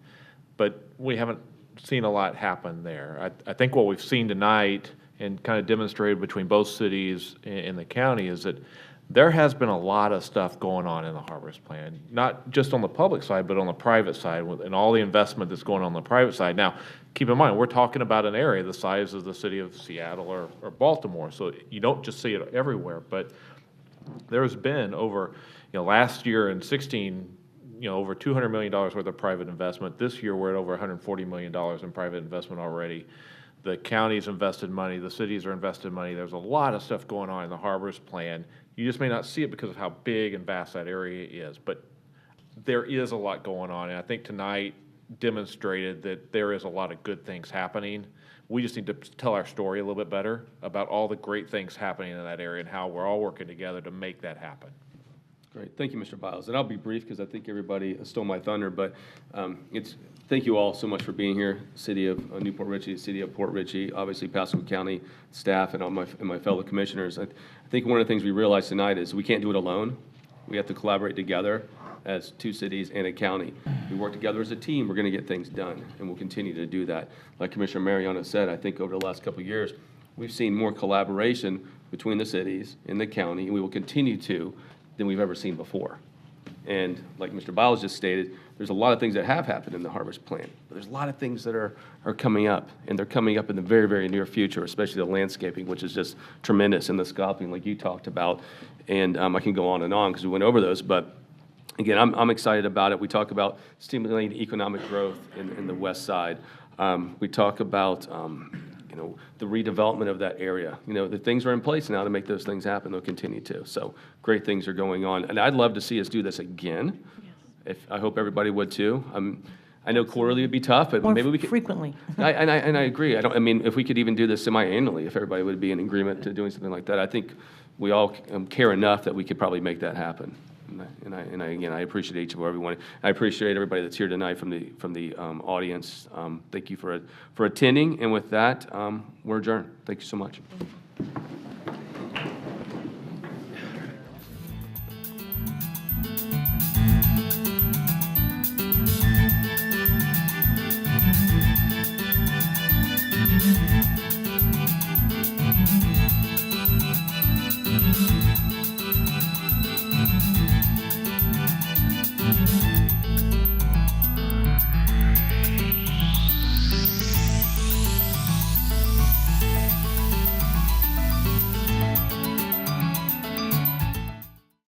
but we haven't seen a lot happen there. I think what we've seen tonight and kind of demonstrated between both cities and the county is that there has been a lot of stuff going on in the harbors plan, not just on the public side, but on the private side, and all the investment that's going on the private side. Now, keep in mind, we're talking about an area the size of the city of Seattle or Baltimore, so you don't just see it everywhere, but there's been over, last year in 16, over $200 million worth of private investment. This year, we're at over $140 million in private investment already. The county's invested money, the cities are invested money. There's a lot of stuff going on in the harbors plan. You just may not see it because of how big and vast that area is, but there is a lot going on, and I think tonight demonstrated that there is a lot of good things happening. We just need to tell our story a little bit better about all the great things happening in that area and how we're all working together to make that happen. Great. Thank you, Mr. Biles. And I'll be brief because I think everybody stole my thunder, but thank you all so much for being here. City of Newport Richey, City of Port Richey, obviously Pasco County staff and all my fellow commissioners. I think one of the things we realized tonight is we can't do it alone. We have to collaborate together as two cities and a county. We work together as a team, we're going to get things done, and we'll continue to do that. Like Commissioner Mariano said, I think over the last couple of years, we've seen more collaboration between the cities and the county, and we will continue to, than we've ever seen before. And like Mr. Biles just stated, there's a lot of things that have happened in the Harvest Plan, but there's a lot of things that are coming up, and they're coming up in the very, very near future, especially the landscaping, which is just tremendous, and the scalping like you talked about. And I can go on and on because we went over those, but again, I'm excited about it. We talk about stimulating economic growth in the west side. We talk about the redevelopment of that area. The things are in place now to make those things happen. They'll continue to. So great things are going on. And I'd love to see us do this again. I hope everybody would too. I know quarterly would be tough, but maybe we could. Frequently. I agree. If we could even do this semi-annually, if everybody would be in agreement to doing something like that, I think we all care enough that we could probably make that happen. Again, I appreciate each and everyone. I appreciate everybody that's here tonight from the audience. Thank you for attending. And with that, we're adjourned. Thank you so much.